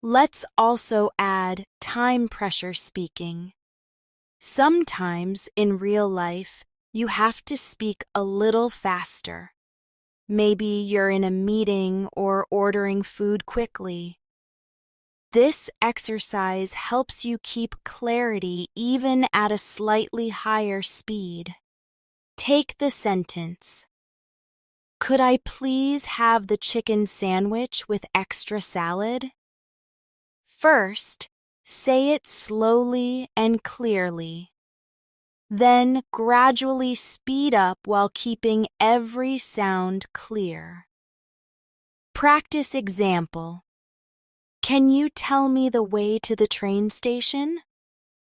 Let's also add time pressure speaking. Sometimes in real life, you have to speak a little faster. Maybe you're in a meeting or ordering food quickly. This exercise helps you keep clarity even at a slightly higher speed. Take the sentence. Could I please have the chicken sandwich with extra salad? First, say it slowly and clearly. Then gradually speed up while keeping every sound clear. Practice example. Can you tell me the way to the train station?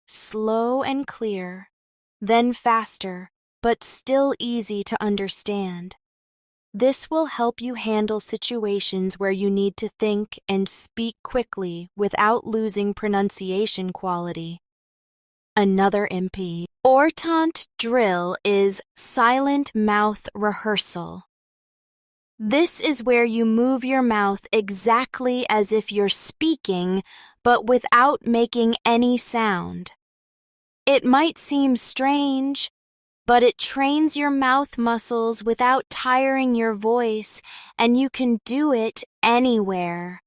Slow and clear, then faster, but still easy to understand. This will help you handle situations where you need to think and speak quickly without losing pronunciation quality. Another important drill is silent mouth rehearsal. This is where you move your mouth exactly as if you're speaking, but without making any sound. It might seem strange, but it trains your mouth muscles without tiring your voice, and you can do it anywhere.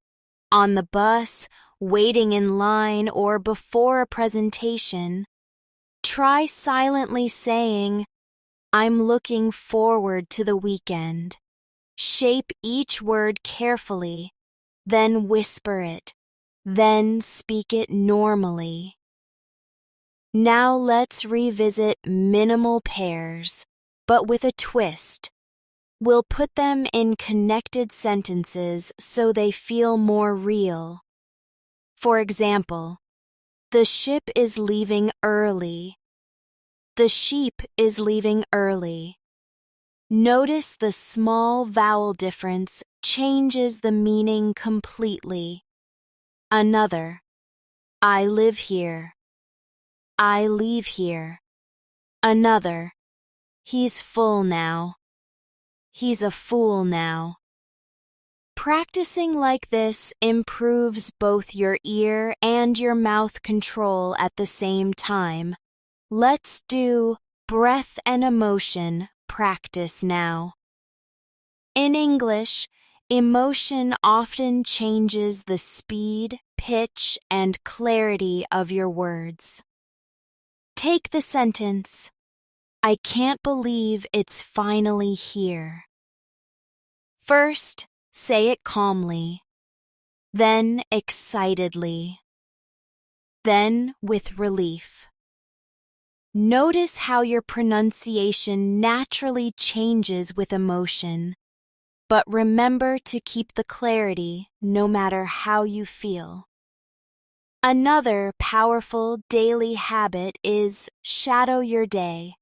On the bus, waiting in line, or before a presentation. Try silently saying, I'm looking forward to the weekend. Shape each word carefully, then whisper it, then speak it normally. Now let's revisit minimal pairs, but with a twist. We'll put them in connected sentences so they feel more real. For example, the ship is leaving early. The sheep is leaving early. Notice the small vowel difference changes the meaning completely. Another, I live here. I leave here. Another, he's full now. He's a fool now. Practicing like this improves both your ear and your mouth control at the same time. Let's do breath and emotion practice now. In English, emotion often changes the speed, pitch, and clarity of your words. Take the sentence, I can't believe it's finally here. First, say it calmly, then excitedly, then with relief. Notice how your pronunciation naturally changes with emotion, but remember to keep the clarity no matter how you feel. Another powerful daily habit is shadow your day.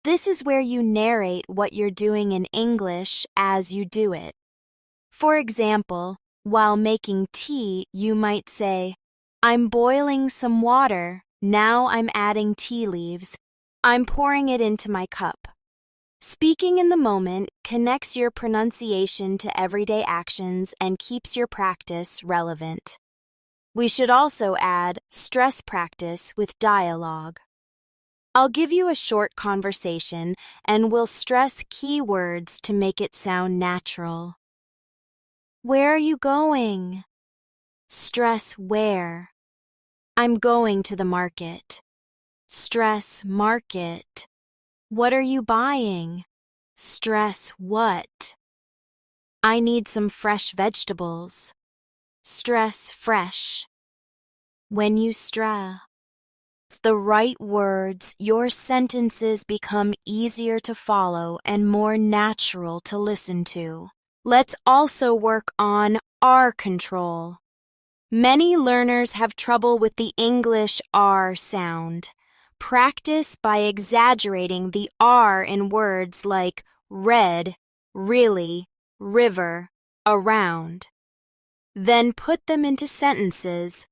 This is where you narrate what you're doing in English as you do it. For example, while making tea, you might say, I'm boiling some water. Now I'm adding tea leaves. I'm pouring it into my cup. Speaking in the moment connects your pronunciation to everyday actions and keeps your practice relevant. We should also add stress practice with dialogue. I'll give you a short conversation and we'll stress key words to make it sound natural. Where are you going? Stress where. I'm going to the market. Stress market. What are you buying? Stress what? I need some fresh vegetables. Stress fresh. When you stress the right words, your sentences become easier to follow and more natural to listen to. Let's also work on R control. Many learners have trouble with the English R sound. Practice by exaggerating the R in words like red, really, river, around. Then put them into sentences.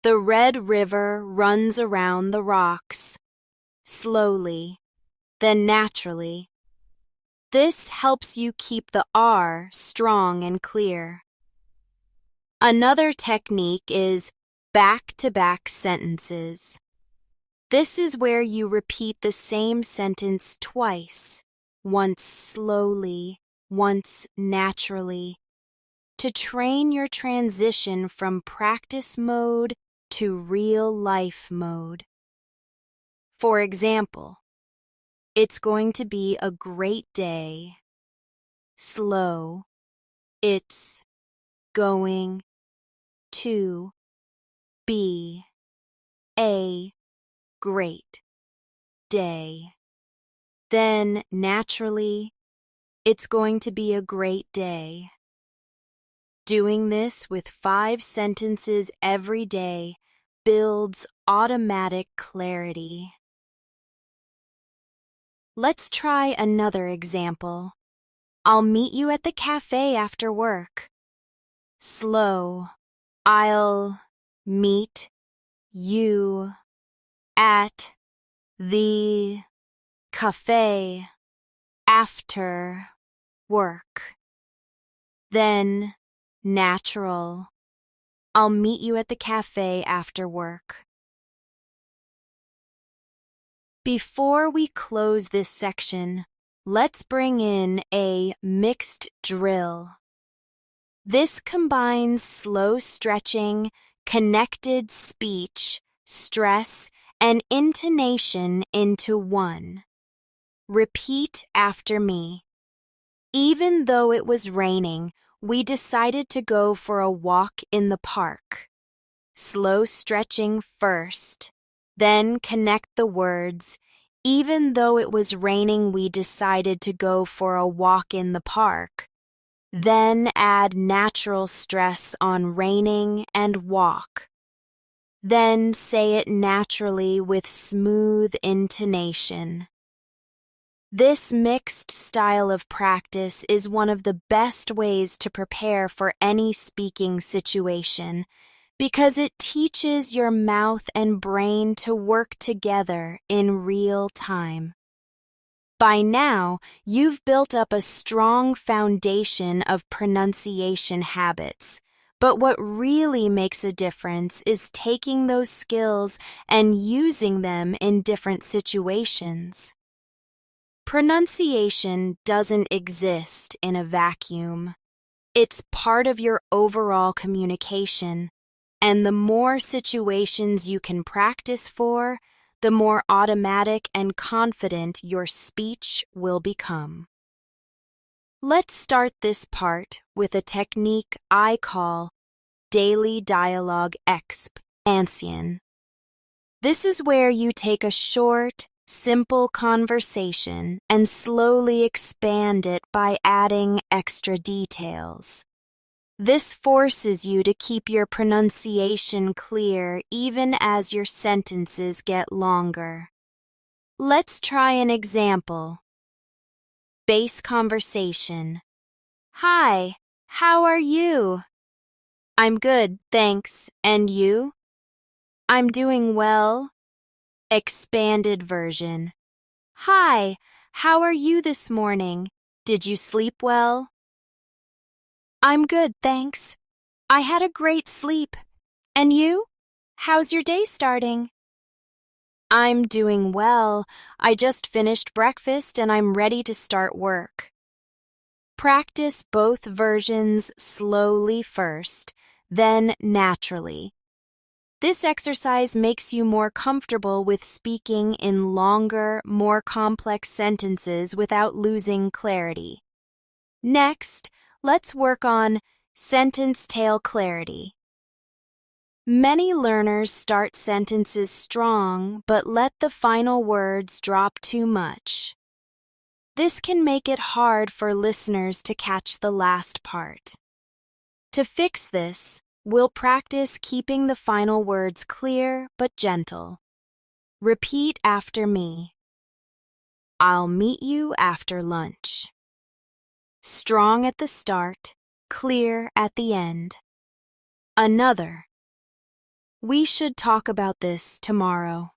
The red river runs around the rocks, slowly, then naturally. This helps you keep the R strong and clear. Another technique is back-to-back sentences. This is where you repeat the same sentence twice, once slowly, once naturally, to train your transition from practice mode to real-life mode. For example, it's going to be a great day. Slow. It's going to be a great day. Then, naturally, it's going to be a great day. Doing this with 5 sentences every day builds automatic clarity. Let's try another example. I'll meet you at the cafe after work. Slow. I'll meet you at the cafe after work. Then, natural. I'll meet you at the cafe after work. Before we close this section, let's bring in a mixed drill. This combines slow stretching, connected speech, stress, and intonation into one. Repeat after me. Even though it was raining, we decided to go for a walk in the park. Slow stretching first, then connect the words. Even though it was raining, we decided to go for a walk in the park. Then add natural stress on raining and walk. Then say it naturally with smooth intonation. This mixed style of practice is one of the best ways to prepare for any speaking situation because it teaches your mouth and brain to work together in real time. By now, you've built up a strong foundation of pronunciation habits, but what really makes a difference is taking those skills and using them in different situations. Pronunciation doesn't exist in a vacuum. It's part of your overall communication, and the more situations you can practice for, the more automatic and confident your speech will become. Let's start this part with a technique I call daily dialogue expansion. This is where you take a short, simple conversation and slowly expand it by adding extra details. This forces you to keep your pronunciation clear even as your sentences get longer. Let's try an example. Base conversation. Hi, how are you? I'm good, thanks. And you? I'm doing well. Expanded version. Hi, how are you this morning? Did you sleep well? I'm good, thanks. I had a great sleep. And you? How's your day starting? I'm doing well. I just finished breakfast and I'm ready to start work. Practice both versions slowly first, then naturally. This exercise makes you more comfortable with speaking in longer, more complex sentences without losing clarity. Next, let's work on sentence tail clarity. Many learners start sentences strong but let the final words drop too much. This can make it hard for listeners to catch the last part. To fix this, we'll practice keeping the final words clear but gentle. Repeat after me. I'll meet you after lunch. Strong at the start, clear at the end. Another. We should talk about this tomorrow.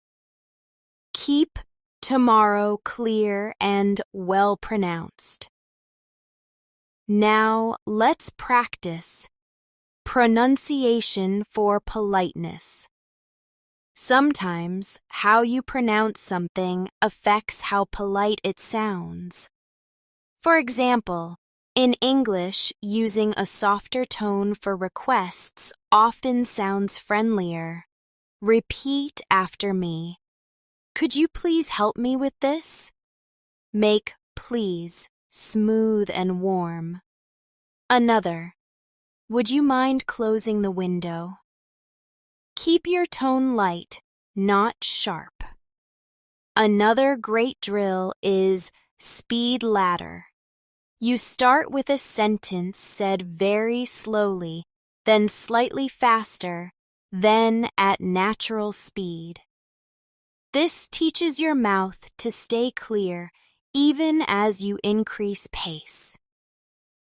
Keep tomorrow clear and well pronounced. Now let's practice pronunciation for politeness. Sometimes how you pronounce something affects how polite it sounds. For example, in English, using a softer tone for requests often sounds friendlier. Repeat after me. Could you please help me with this? Make please smooth and warm. Another. Would you mind closing the window? Keep your tone light, not sharp. Another great drill is speed ladder. You start with a sentence said very slowly, then slightly faster, then at natural speed. This teaches your mouth to stay clear even as you increase pace.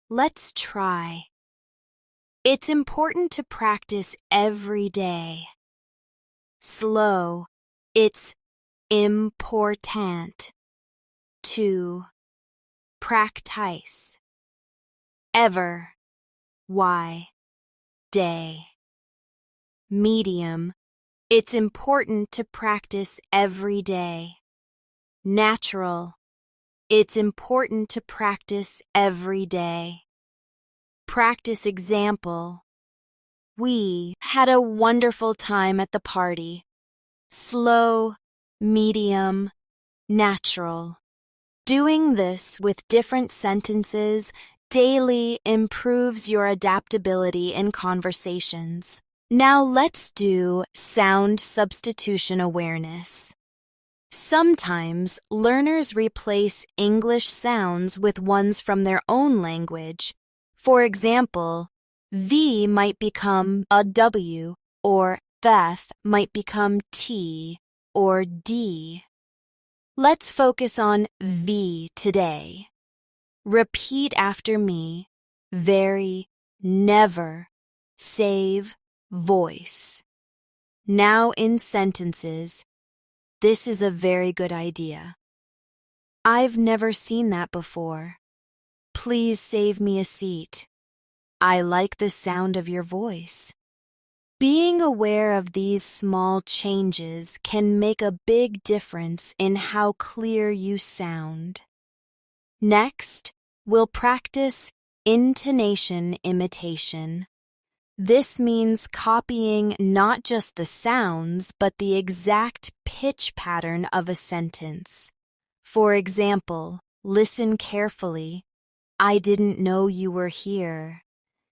Let's try. It's important to practice every day. Slow. It's important to practice. Ever. Why? Day. Medium. It's important to practice every day. Natural. It's important to practice every day. Practice example. We had a wonderful time at the party. Slow, medium, natural. Doing this with different sentences daily improves your adaptability in conversations. Now let's do sound substitution awareness. Sometimes learners replace English sounds with ones from their own language. For example, V might become a W, or Beth might become T or D. Let's focus on V today. Repeat after me. Very, never, save, voice. Now in sentences. This is a very good idea. I've never seen that before. Please save me a seat. I like the sound of your voice. Being aware of these small changes can make a big difference in how clear you sound. Next, we'll practice intonation imitation. This means copying not just the sounds, but the exact pitch pattern of a sentence. For example, listen carefully. I didn't know you were here.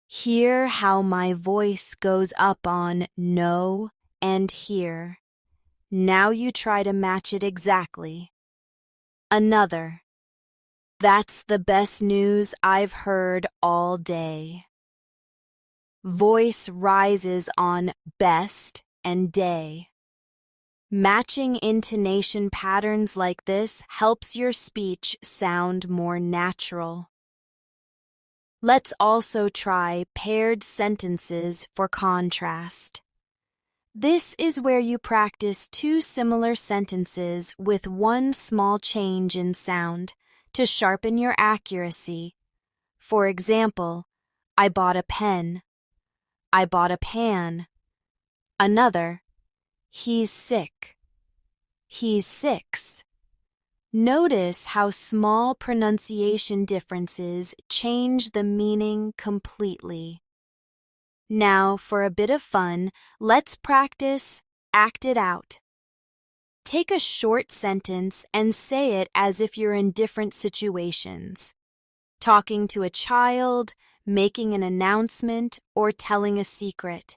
Hear how my voice goes up on know and here. Now you try to match it exactly. Another. That's the best news I've heard all day. Voice rises on best and day. Matching intonation patterns like this helps your speech sound more natural. Let's also try paired sentences for contrast. This is where you practice two similar sentences with one small change in sound to sharpen your accuracy. For example, I bought a pen. I bought a pan. Another, he's sick. He's 6. Notice how small pronunciation differences change the meaning completely. Now, for a bit of fun, let's practice act it out. Take a short sentence and say it as if you're in different situations. Talking to a child, making an announcement, or telling a secret.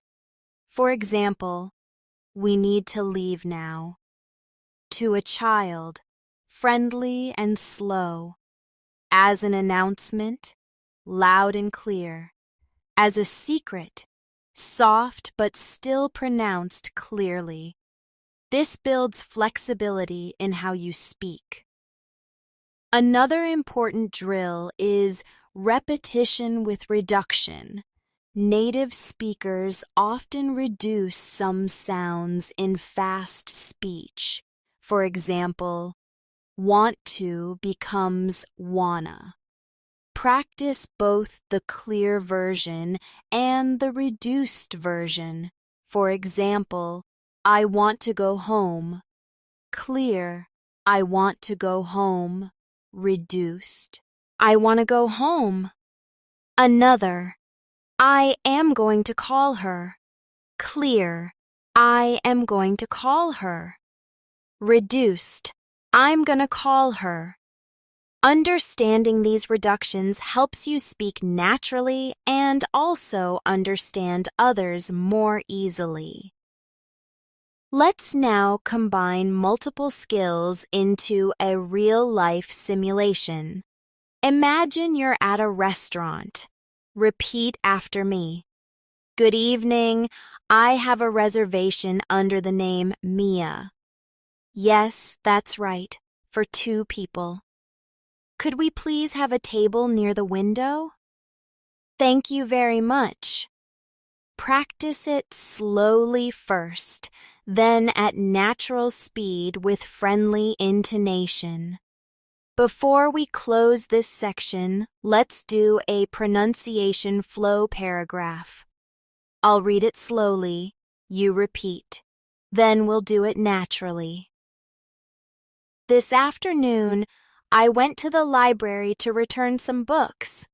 For example, we need to leave now. To a child, friendly and slow. As an announcement, loud and clear. As a secret, soft but still pronounced clearly. This builds flexibility in how you speak. Another important drill is repetition with reduction. Native speakers often reduce some sounds in fast speech. For example, want to becomes wanna. Practice both the clear version and the reduced version. For example, I want to go home. Clear, I want to go home. Reduced, I want to go home. Another, I am going to call her. Clear, I am going to call her. Reduced, I'm gonna call her. Understanding these reductions helps you speak naturally and also understand others more easily. Let's now combine multiple skills into a real-life simulation. Imagine you're at a restaurant. Repeat after me. Good evening. I have a reservation under the name Mia. Yes, that's right, for 2 people. Could we please have a table near the window? Thank you very much. Practice it slowly first, then at natural speed with friendly intonation. Before we close this section, let's do a pronunciation flow paragraph. I'll read it slowly, you repeat. Then we'll do it naturally. This afternoon, I went to the library to return some books.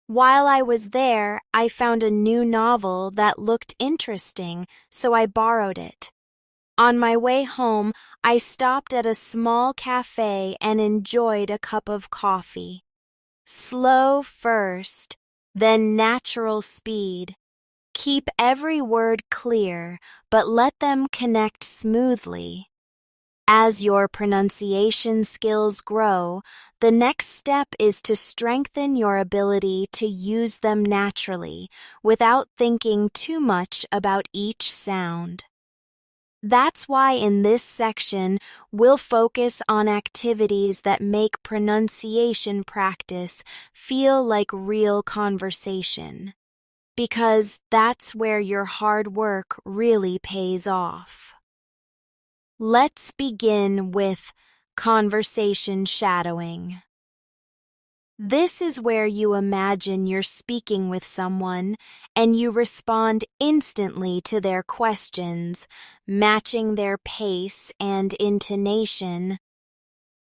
While I was there, I found a new novel that looked interesting, so I borrowed it. On my way home, I stopped at a small cafe and enjoyed a cup of coffee. Slow first, then natural speed. Keep every word clear, but let them connect smoothly. As your pronunciation skills grow, the next step is to strengthen your ability to use them naturally without thinking too much about each sound. That's why in this section, we'll focus on activities that make pronunciation practice feel like real conversation, because that's where your hard work really pays off. Let's begin with conversation shadowing. This is where you imagine you're speaking with someone and you respond instantly to their questions, matching their pace and intonation.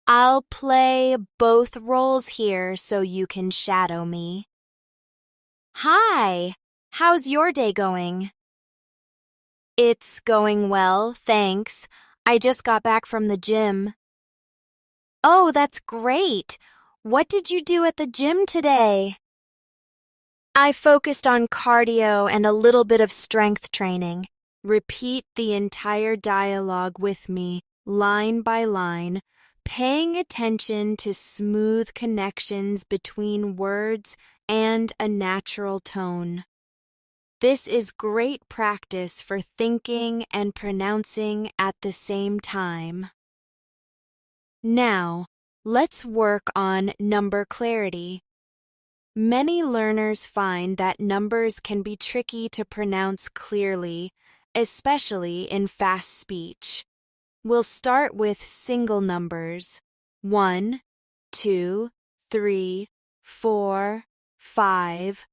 I'll play both roles here so you can shadow me. Hi, how's your day going? It's going well, thanks. I just got back from the gym. Oh, that's great. What did you do at the gym today? I focused on cardio and a little bit of strength training. Repeat the entire dialogue with me, line by line, paying attention to smooth connections between words and a natural tone. This is great practice for thinking and pronouncing at the same time. Now, let's work on number clarity. Many learners find that numbers can be tricky to pronounce clearly, especially in fast speech. We'll start with single numbers: 1, 2, 3, 4, 5,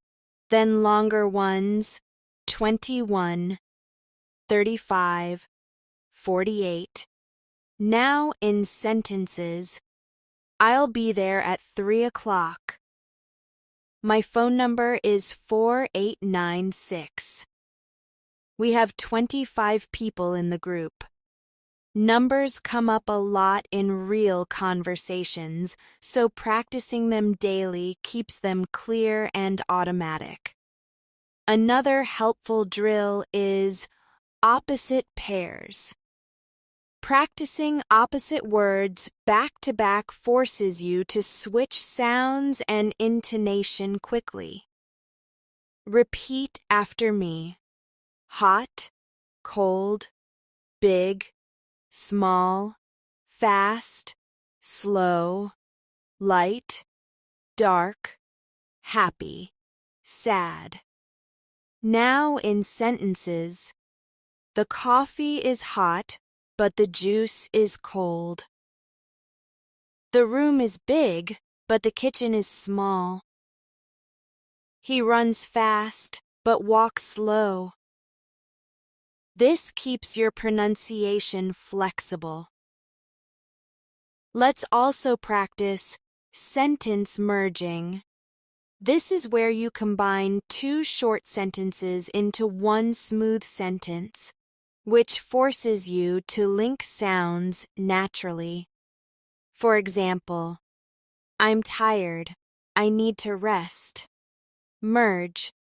then longer ones: 21, 35, 48. Now in sentences: I'll be there at 3 o'clock. My phone number is 4896. We have 25 people in the group. Numbers come up a lot in real conversations, so practicing them daily keeps them clear and automatic. Another helpful drill is opposite pairs. Practicing opposite words back-to-back forces you to switch sounds and intonation quickly. Repeat after me: hot, cold, big, small, fast, slow, light, dark, happy, sad. Now in sentences: the coffee is hot, but the juice is cold. The room is big, but the kitchen is small. He runs fast, but walks slow. This keeps your pronunciation flexible. Let's also practice sentence merging. This is where you combine two short sentences into one smooth sentence, which forces you to link sounds naturally. For example, I'm tired. I need to rest. Merge.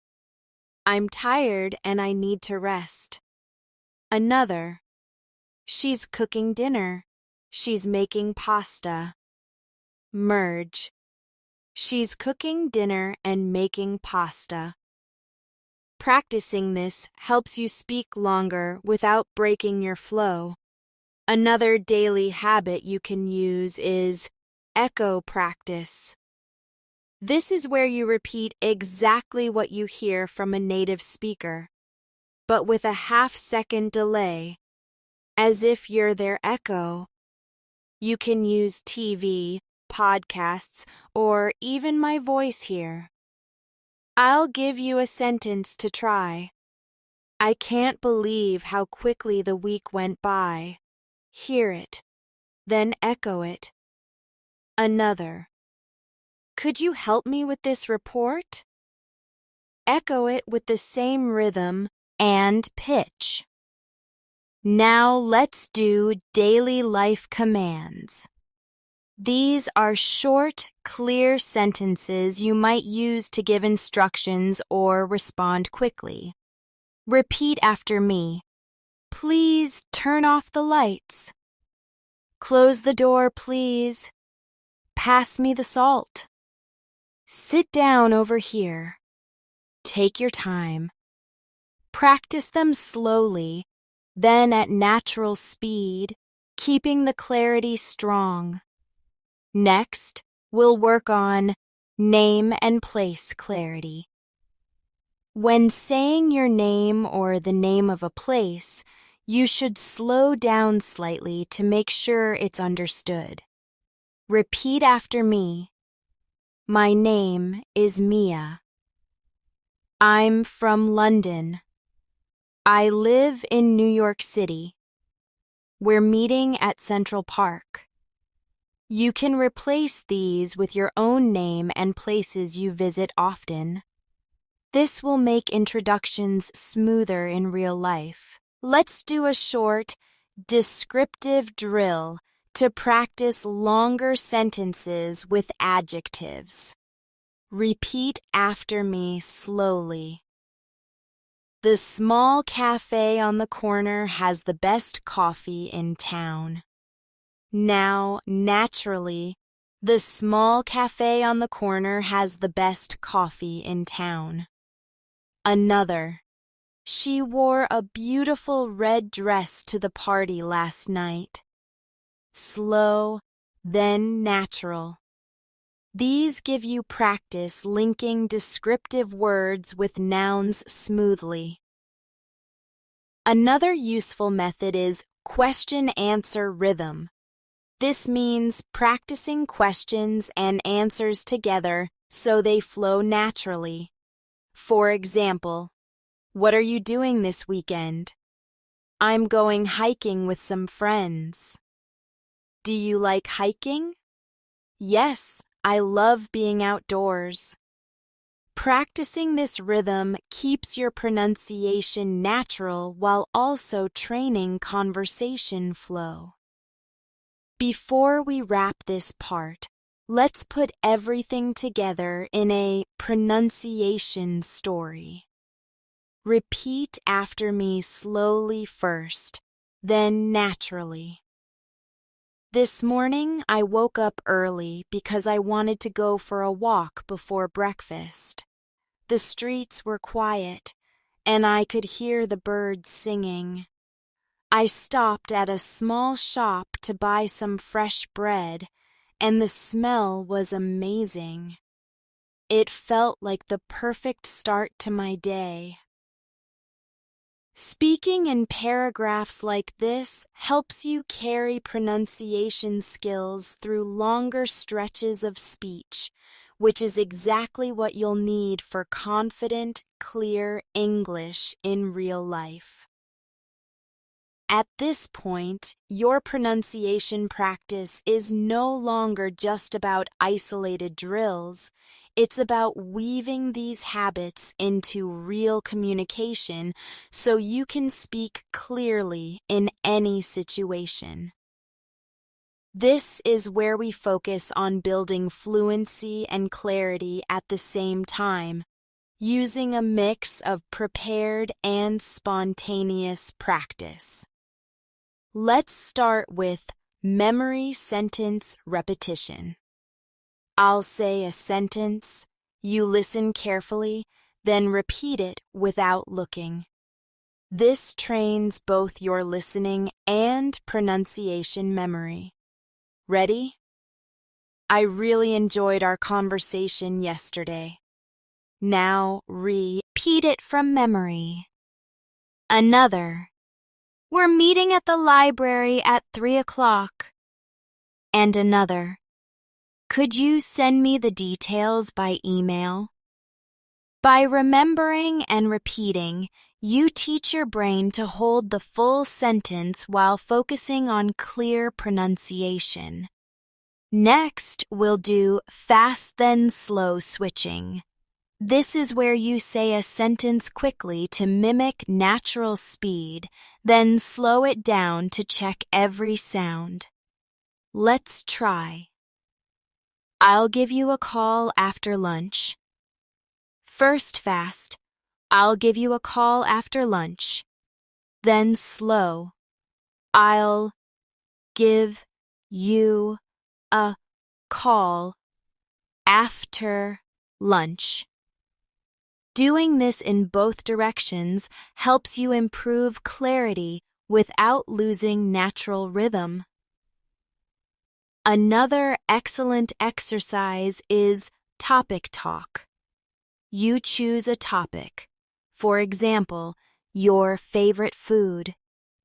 I'm tired and I need to rest. Another. She's cooking dinner. She's making pasta. Merge. She's cooking dinner and making pasta. Practicing this helps you speak longer without breaking your flow. Another daily habit you can use is echo practice. This is where you repeat exactly what you hear from a native speaker, but with a half-second delay, as if you're their echo. You can use TV, podcasts, or even my voice here. I'll give you a sentence to try. I can't believe how quickly the week went by. Hear it, then echo it. Another. Could you help me with this report? Echo it with the same rhythm and pitch. Now let's do daily life commands. These are short, clear sentences you might use to give instructions or respond quickly. Repeat after me. Please turn off the lights. Close the door, please. Pass me the salt. Sit down over here. Take your time. Practice them slowly, then at natural speed, keeping the clarity strong. Next, we'll work on name and place clarity. When saying your name or the name of a place, you should slow down slightly to make sure it's understood. Repeat after me. My name is Mia. I'm from London. I live in New York City. We're meeting at Central Park. You can replace these with your own name and places you visit often. This will make introductions smoother in real life. Let's do a short, descriptive drill to practice longer sentences with adjectives. Repeat after me slowly. The small cafe on the corner has the best coffee in town. Now, naturally, the small cafe on the corner has the best coffee in town. Another. She wore a beautiful red dress to the party last night. Slow, then natural. These give you practice linking descriptive words with nouns smoothly. Another useful method is question-answer rhythm. This means practicing questions and answers together so they flow naturally. For example, what are you doing this weekend? I'm going hiking with some friends. Do you like hiking? Yes, I love being outdoors. Practicing this rhythm keeps your pronunciation natural while also training conversation flow. Before we wrap this part, let's put everything together in a pronunciation story. Repeat after me slowly first, then naturally. This morning I woke up early because I wanted to go for a walk before breakfast. The streets were quiet, and I could hear the birds singing. I stopped at a small shop to buy some fresh bread, and the smell was amazing. It felt like the perfect start to my day. Speaking in paragraphs like this helps you carry pronunciation skills through longer stretches of speech, which is exactly what you'll need for confident, clear English in real life. At this point, your pronunciation practice is no longer just about isolated drills. It's about weaving these habits into real communication so you can speak clearly in any situation. This is where we focus on building fluency and clarity at the same time, using a mix of prepared and spontaneous practice. Let's start with memory sentence repetition. I'll say a sentence, you listen carefully, then repeat it without looking. This trains both your listening and pronunciation memory. Ready? I really enjoyed our conversation yesterday. Now repeat it from memory. Another. We're meeting at the library at 3 o'clock. And another. Could you send me the details by email? By remembering and repeating, you teach your brain to hold the full sentence while focusing on clear pronunciation. Next, we'll do fast then slow switching. This is where you say a sentence quickly to mimic natural speed, then slow it down to check every sound. Let's try. I'll give you a call after lunch. First fast, I'll give you a call after lunch. Then slow, I'll give you, a call, after lunch. Doing this in both directions helps you improve clarity without losing natural rhythm. Another excellent exercise is topic talk. You choose a topic, for example, your favorite food,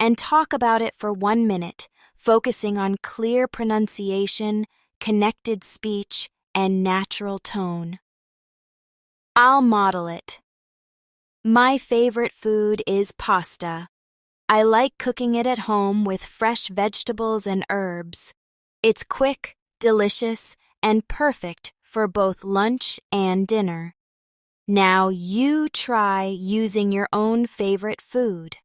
and talk about it for 1 minute, focusing on clear pronunciation, connected speech, and natural tone. I'll model it. My favorite food is pasta. I like cooking it at home with fresh vegetables and herbs. It's quick, delicious, and perfect for both lunch and dinner. Now you try using your own favorite food.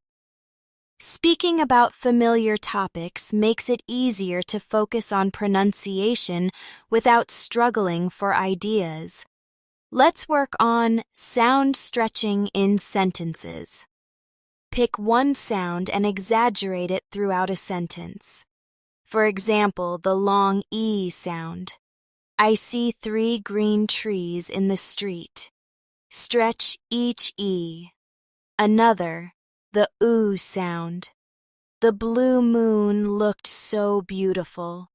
Speaking about familiar topics makes it easier to focus on pronunciation without struggling for ideas. Let's work on sound stretching in sentences. Pick one sound and exaggerate it throughout a sentence. For example, the long E sound. I see 3 green trees in the street. Stretch each E. Another, the oo sound. The blue moon looked so beautiful.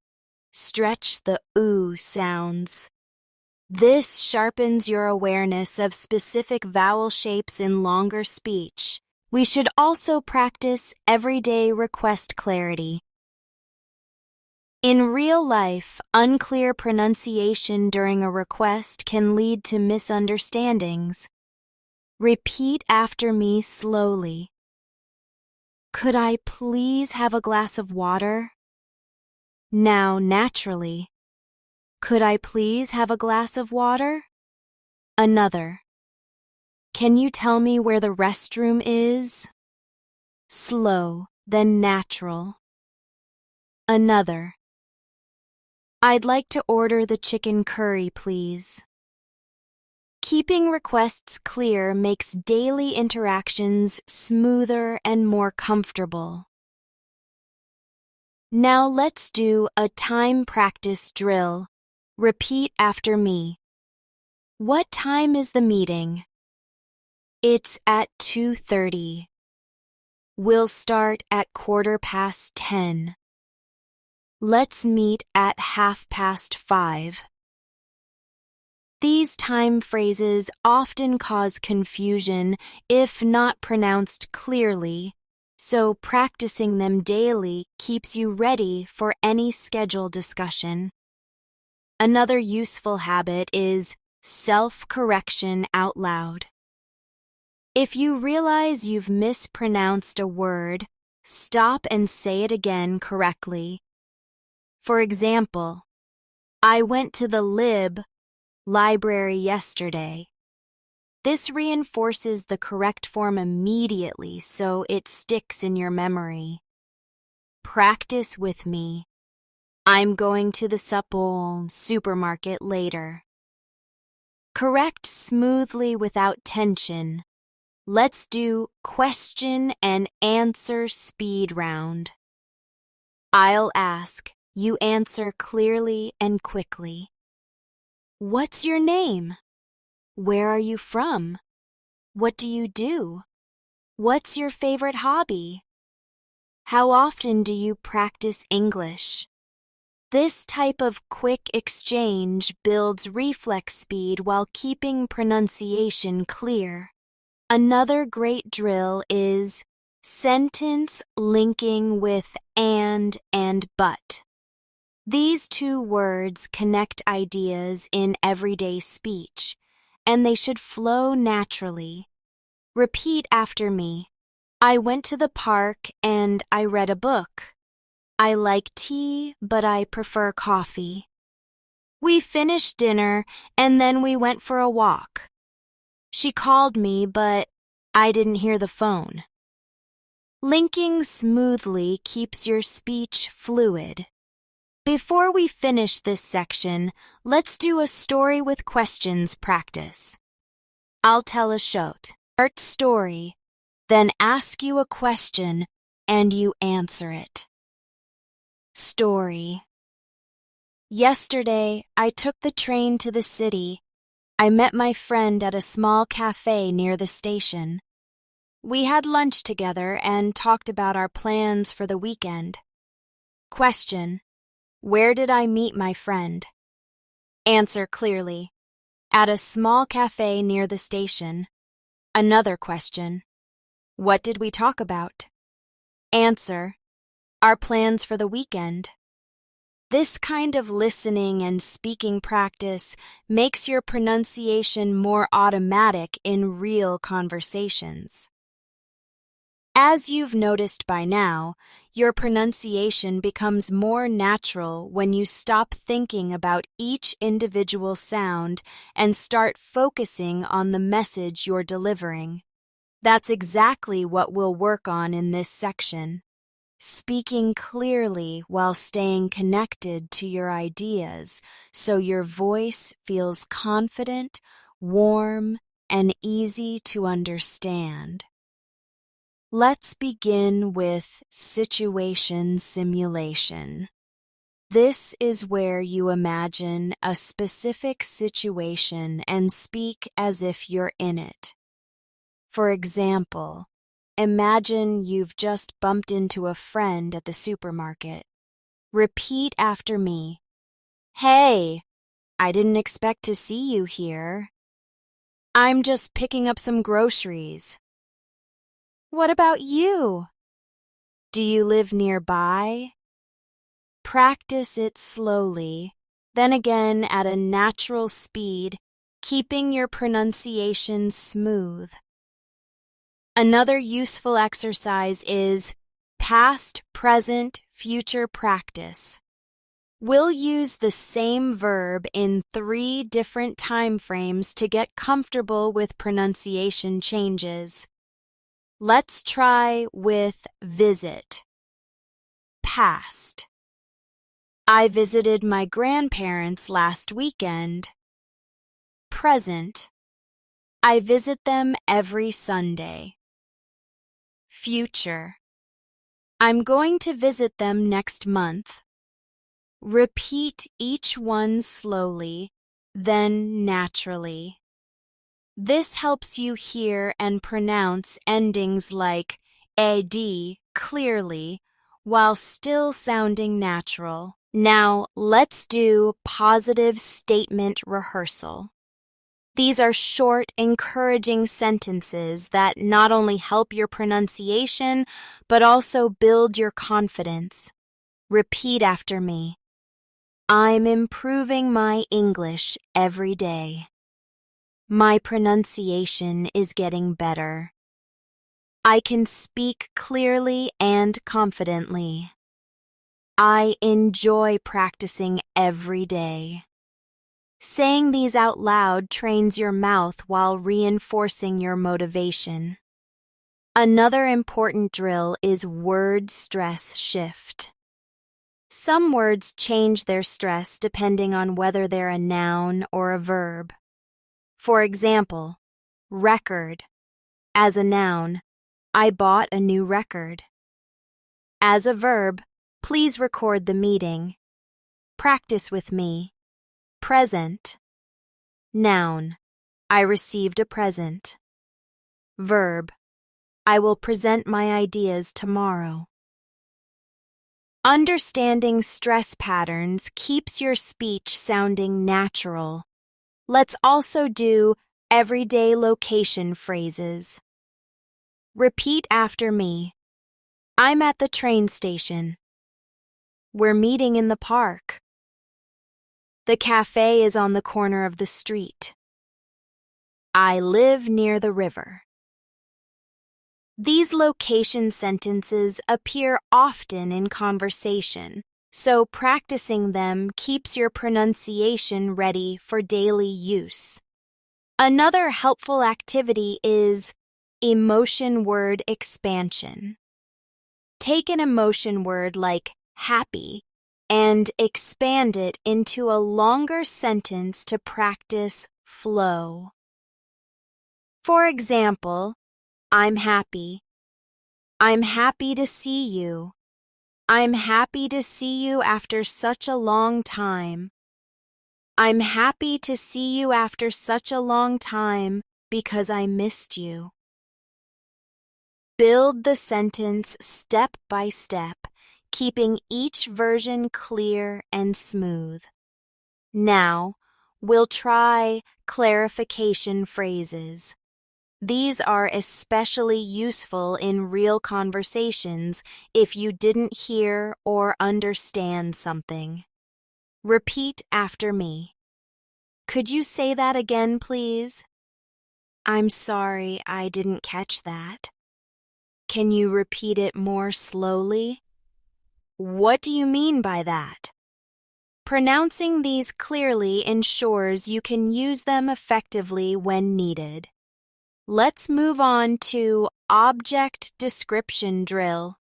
Stretch the oo sounds. This sharpens your awareness of specific vowel shapes in longer speech. We should also practice everyday request clarity. In real life, unclear pronunciation during a request can lead to misunderstandings. Repeat after me slowly. Could I please have a glass of water? Now, naturally. Could I please have a glass of water? Another. Can you tell me where the restroom is? Slow, then natural. Another. I'd like to order the chicken curry, please. Keeping requests clear makes daily interactions smoother and more comfortable. Now let's do a time practice drill. Repeat after me. What time is the meeting? It's at 2:30. We'll start at 10:15. Let's meet at 5:30. These time phrases often cause confusion if not pronounced clearly, so practicing them daily keeps you ready for any schedule discussion. Another useful habit is self-correction out loud. If you realize you've mispronounced a word, stop and say it again correctly. For example, I went to the library yesterday. This reinforces the correct form immediately so it sticks in your memory. Practice with me. I'm going to the supermarket later. Correct smoothly without tension. Let's do question and answer speed round. I'll ask, you answer clearly and quickly. What's your name? Where are you from? What do you do? What's your favorite hobby? How often do you practice English? This type of quick exchange builds reflex speed while keeping pronunciation clear. Another great drill is sentence linking with and but. These two words connect ideas in everyday speech, and they should flow naturally. Repeat after me. I went to the park and I read a book. I like tea, but I prefer coffee. We finished dinner and then we went for a walk. She called me, but I didn't hear the phone. Linking smoothly keeps your speech fluid. Before we finish this section, let's do a story with questions practice. I'll tell a short story, then ask you a question and you answer it. Story. Yesterday, I took the train to the city. I met my friend at a small cafe near the station. We had lunch together and talked about our plans for the weekend. Question: where did I meet my friend? Answer clearly: at a small cafe near the station. Another question: what did we talk about? Answer: our plans for the weekend. This kind of listening and speaking practice makes your pronunciation more automatic in real conversations. As you've noticed by now, your pronunciation becomes more natural when you stop thinking about each individual sound and start focusing on the message you're delivering. That's exactly what we'll work on in this section. Speaking clearly while staying connected to your ideas so your voice feels confident, warm, and easy to understand. Let's begin with situation simulation. This is where you imagine a specific situation and speak as if you're in it. For example, imagine you've just bumped into a friend at the supermarket. Repeat after me. Hey, I didn't expect to see you here. I'm just picking up some groceries. What about you? Do you live nearby? Practice it slowly, then again at a natural speed, keeping your pronunciation smooth. Another useful exercise is past, present, future practice. We'll use the same verb in 3 different time frames to get comfortable with pronunciation changes. Let's try with visit. Past. I visited my grandparents last weekend. Present. I visit them every Sunday. Future. I'm going to visit them next month. Repeat each one slowly, then naturally. This helps you hear and pronounce endings like ed clearly while still sounding natural. Now, let's do positive statement rehearsal. These are short, encouraging sentences that not only help your pronunciation, but also build your confidence. Repeat after me. I'm improving my English every day. My pronunciation is getting better. I can speak clearly and confidently. I enjoy practicing every day. Saying these out loud trains your mouth while reinforcing your motivation. Another important drill is word stress shift. Some words change their stress depending on whether they're a noun or a verb. For example, record. As a noun, I bought a new record. As a verb, please record the meeting. Practice with me. Present. Noun. I received a present. Verb. I will present my ideas tomorrow. Understanding stress patterns keeps your speech sounding natural. Let's also do everyday location phrases. Repeat after me. I'm at the train station. We're meeting in the park. The cafe is on the corner of the street. I live near the river. These location sentences appear often in conversation, so practicing them keeps your pronunciation ready for daily use. Another helpful activity is emotion word expansion. Take an emotion word like happy and expand it into a longer sentence to practice flow. For example, I'm happy. I'm happy to see you. I'm happy to see you after such a long time. I'm happy to see you after such a long time because I missed you. Build the sentence step by step, keeping each version clear and smooth. Now, we'll try clarification phrases. These are especially useful in real conversations if you didn't hear or understand something. Repeat after me. Could you say that again, please? I'm sorry, I didn't catch that. Can you repeat it more slowly? What do you mean by that? Pronouncing these clearly ensures you can use them effectively when needed. Let's move on to object description drill.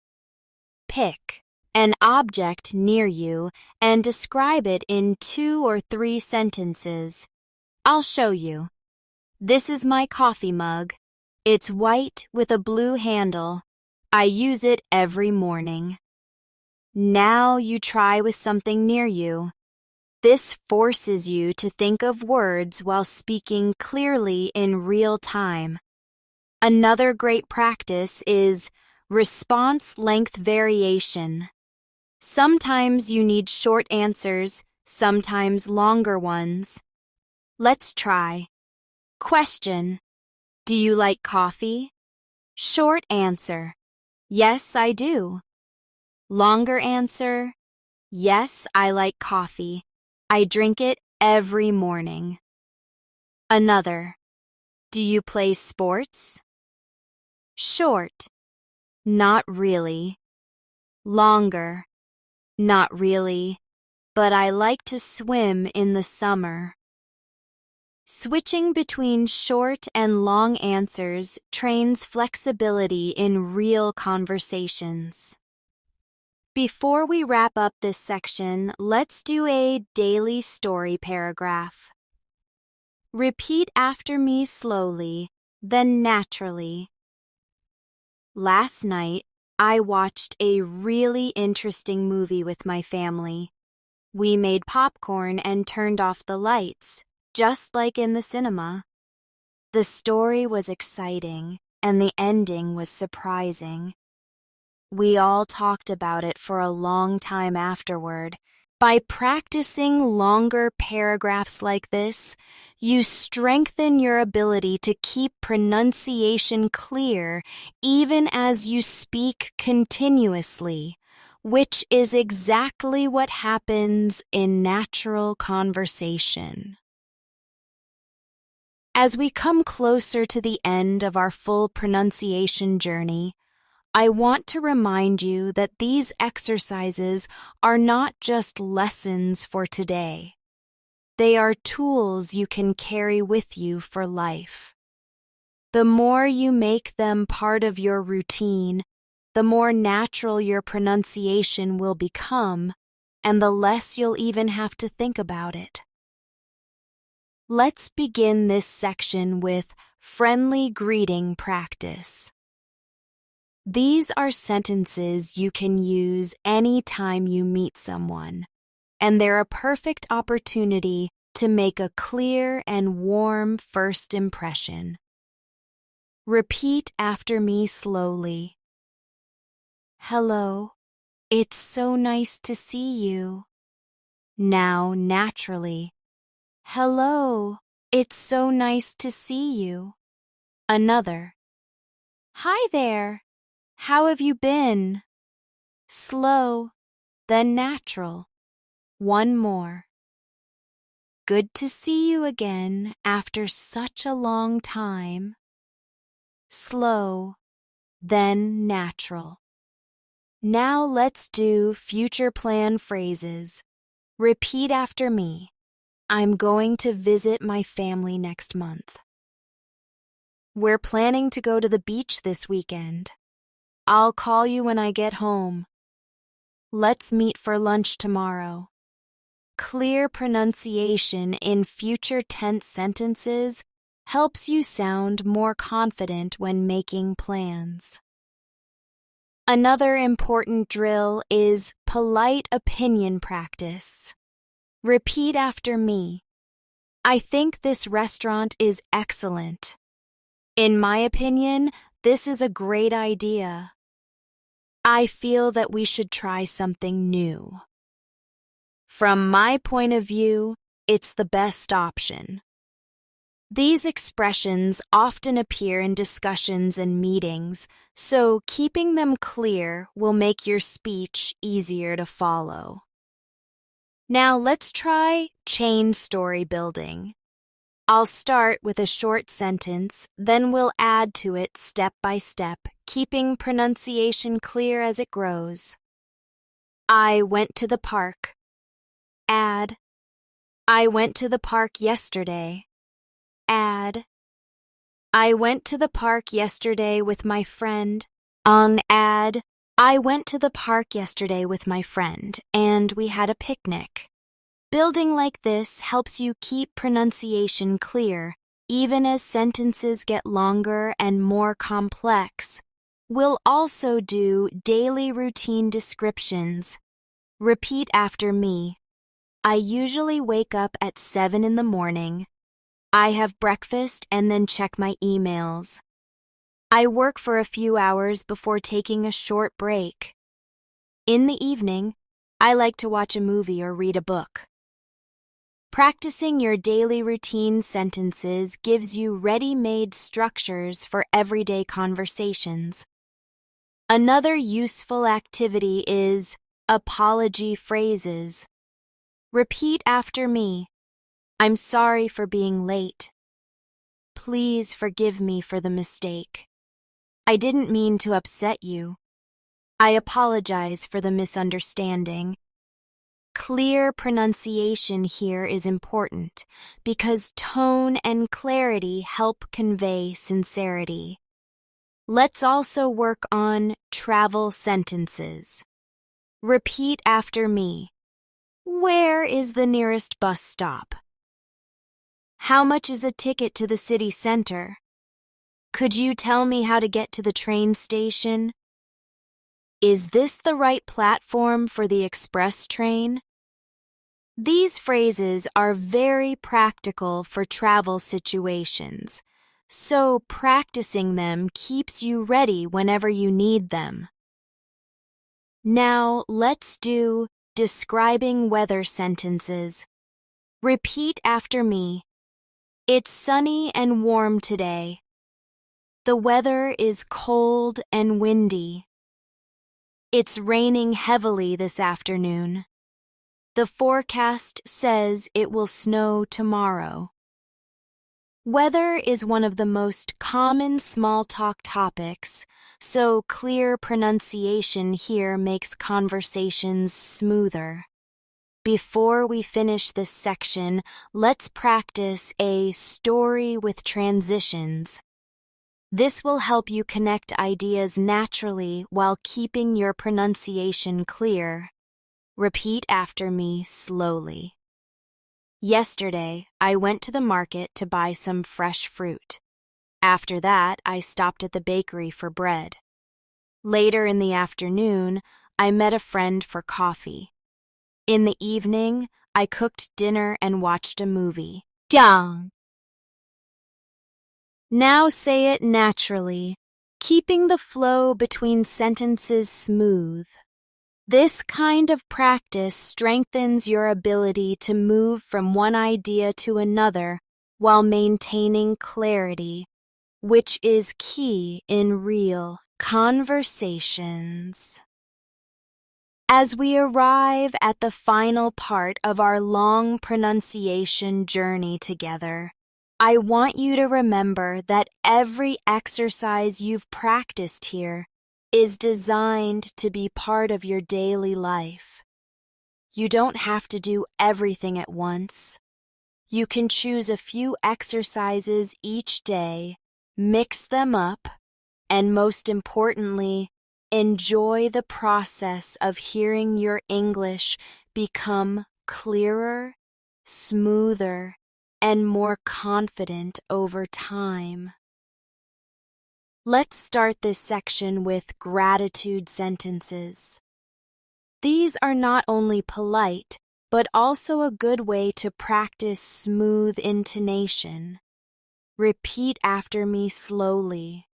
Pick an object near you and describe it in 2 or 3 sentences. I'll show you. This is my coffee mug. It's white with a blue handle. I use it every morning. Now you try with something near you. This forces you to think of words while speaking clearly in real time. Another great practice is response length variation. Sometimes you need short answers, sometimes longer ones. Let's try. Question: do you like coffee? Short answer: yes, I do. Longer answer: yes, I like coffee. I drink it every morning. Another: do you play sports? Short: not really. Longer: not really, but I like to swim in the summer. Switching between short and long answers trains flexibility in real conversations. Before we wrap up this section, let's do a daily story paragraph. Repeat after me slowly, then naturally. Last night, I watched a really interesting movie with my family. We made popcorn and turned off the lights, just like in the cinema. The story was exciting, and the ending was surprising. We all talked about it for a long time afterward. By practicing longer paragraphs like this, you strengthen your ability to keep pronunciation clear even as you speak continuously, which is exactly what happens in natural conversation. As we come closer to the end of our full pronunciation journey, I want to remind you that these exercises are not just lessons for today. They are tools you can carry with you for life. The more you make them part of your routine, the more natural your pronunciation will become, and the less you'll even have to think about it. Let's begin this section with friendly greeting practice. These are sentences you can use anytime you meet someone, and they're a perfect opportunity to make a clear and warm first impression. Repeat after me slowly. Hello, it's so nice to see you. Now naturally. Hello, it's so nice to see you. Another. Hi there. How have you been? Slow, then natural. One more. Good to see you again after such a long time. Slow, then natural. Now let's do future plan phrases. Repeat after me. I'm going to visit my family next month. We're planning to go to the beach this weekend. I'll call you when I get home. Let's meet for lunch tomorrow. Clear pronunciation in future tense sentences helps you sound more confident when making plans. Another important drill is polite opinion practice. Repeat after me. I think this restaurant is excellent. In my opinion, this is a great idea. I feel that we should try something new. From my point of view, it's the best option. These expressions often appear in discussions and meetings, so keeping them clear will make your speech easier to follow. Now let's try chain story building. I'll start with a short sentence, then we'll add to it step by step, keeping pronunciation clear as it grows. I went to the park. Add. I went to the park yesterday. Add. I went to the park yesterday with my friend. Add. I went to the park yesterday with my friend, and we had a picnic. Building like this helps you keep pronunciation clear, even as sentences get longer and more complex. We'll also do daily routine descriptions. Repeat after me. I usually wake up at 7 in the morning. I have breakfast and then check my emails. I work for a few hours before taking a short break. In the evening, I like to watch a movie or read a book. Practicing your daily routine sentences gives you ready-made structures for everyday conversations. Another useful activity is apology phrases. Repeat after me. I'm sorry for being late. Please forgive me for the mistake. I didn't mean to upset you. I apologize for the misunderstanding. Clear pronunciation here is important because tone and clarity help convey sincerity. Let's also work on travel sentences. Repeat after me. Where is the nearest bus stop? How much is a ticket to the city center? Could you tell me how to get to the train station? Is this the right platform for the express train? These phrases are very practical for travel situations, so practicing them keeps you ready whenever you need them. Now let's do describing weather sentences. Repeat after me. It's sunny and warm today. The weather is cold and windy. It's raining heavily this afternoon. The forecast says it will snow tomorrow. Weather is one of the most common small talk topics, so clear pronunciation here makes conversations smoother. Before we finish this section, let's practice a story with transitions. This will help you connect ideas naturally while keeping your pronunciation clear. Repeat after me slowly. Yesterday, I went to the market to buy some fresh fruit. After that, I stopped at the bakery for bread. Later in the afternoon, I met a friend for coffee. In the evening, I cooked dinner and watched a movie. 讲. Now say it naturally, keeping the flow between sentences smooth. This kind of practice strengthens your ability to move from one idea to another while maintaining clarity, which is key in real conversations. As we arrive at the final part of our long pronunciation journey together, I want you to remember that every exercise you've practiced here is designed to be part of your daily life. You don't have to do everything at once. You can choose a few exercises each day, mix them up, and most importantly, enjoy the process of hearing your English become clearer, smoother, and more confident over time. Let's start this section with gratitude sentences. These are not only polite, but also a good way to practice smooth intonation. Repeat after me slowly.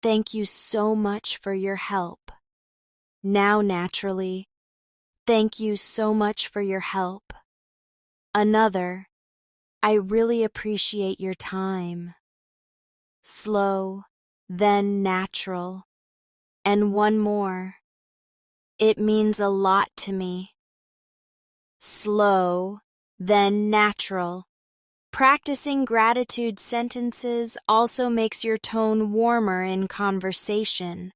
Thank you so much for your help. Now naturally. Thank you so much for your help. Another. I really appreciate your time. Slow, then natural. And one more. It means a lot to me. Slow, then natural. Practicing gratitude sentences also makes your tone warmer in conversation.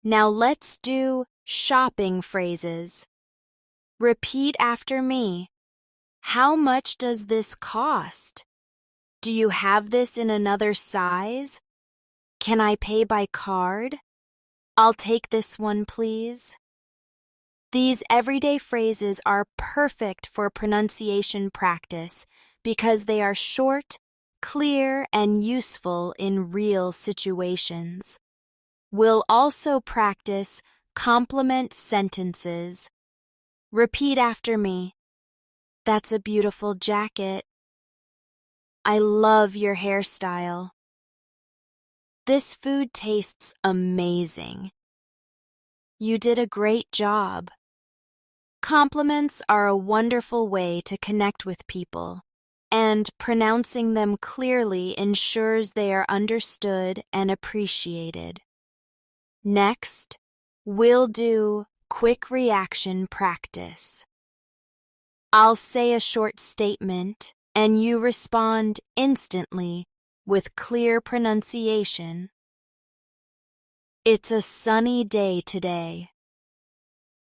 Now let's do shopping phrases. Repeat after me. How much does this cost? Do you have this in another size? Can I pay by card? I'll take this one, please. These everyday phrases are perfect for pronunciation practice because they are short, clear, and useful in real situations. We'll also practice complement sentences. Repeat after me. That's a beautiful jacket. I love your hairstyle. This food tastes amazing. You did a great job. Compliments are a wonderful way to connect with people, and pronouncing them clearly ensures they are understood and appreciated. Next, we'll do quick reaction practice. I'll say a short statement, and you respond instantly with clear pronunciation. It's a sunny day today.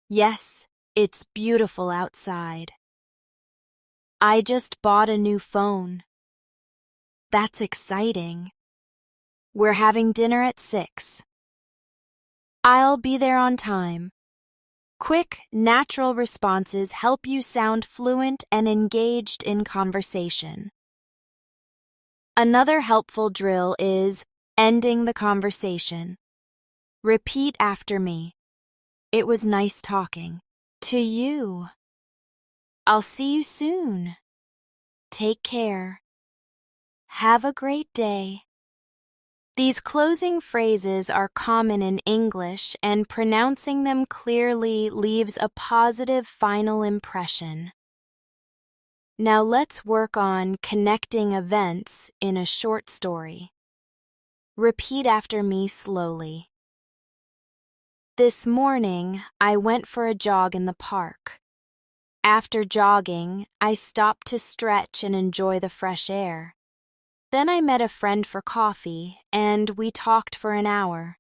Yes, it's beautiful outside. I just bought a new phone. That's exciting. We're having dinner at 6. I'll be there on time. Quick, natural responses help you sound fluent and engaged in conversation. Another helpful drill is ending the conversation. Repeat after me. It was nice talking. To you. I'll see you soon. Take care. Have a great day. These closing phrases are common in English, and pronouncing them clearly leaves a positive final impression. Now let's work on connecting events in a short story. Repeat after me slowly. This morning, I went for a jog in the park. After jogging, I stopped to stretch and enjoy the fresh air. Then I met a friend for coffee, and we talked for an hour.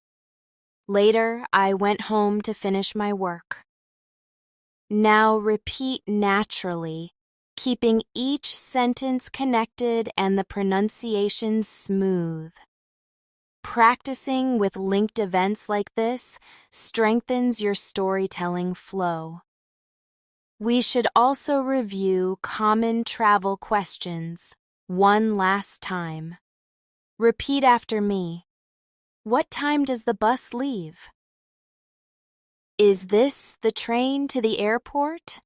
Later, I went home to finish my work. Now repeat naturally, keeping each sentence connected and the pronunciation smooth. Practicing with linked events like this strengthens your storytelling flow. We should also review common travel questions one last time. Repeat after me. What time does the bus leave? Is this the train to the airport?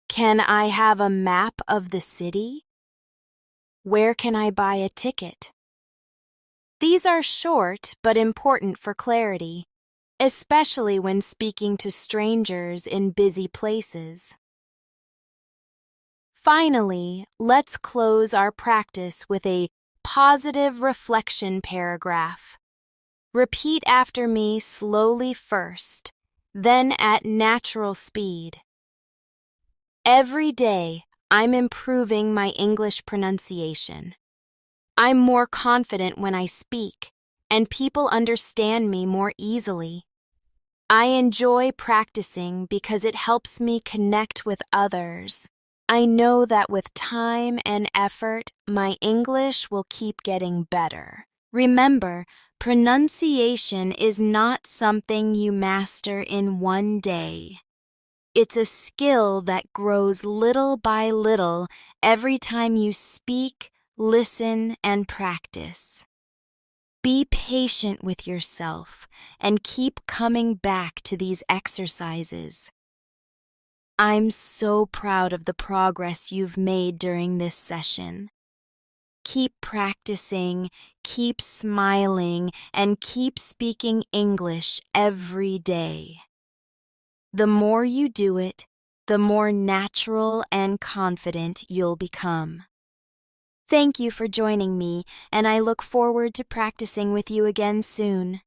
Can I have a map of the city? Where can I buy a ticket? These are short but important for clarity, especially when speaking to strangers in busy places. Finally, let's close our practice with a positive reflection paragraph. Repeat after me slowly first, then at natural speed. Every day, I'm improving my English pronunciation. I'm more confident when I speak, and people understand me more easily. I enjoy practicing because it helps me connect with others. I know that with time and effort, my English will keep getting better. Remember, pronunciation is not something you master in one day. It's a skill that grows little by little every time you speak, listen, and practice. Be patient with yourself and keep coming back to these exercises. I'm so proud of the progress you've made during this session. Keep practicing, keep smiling, and keep speaking English every day. The more you do it, the more natural and confident you'll become. Thank you for joining me, and I look forward to practicing with you again soon.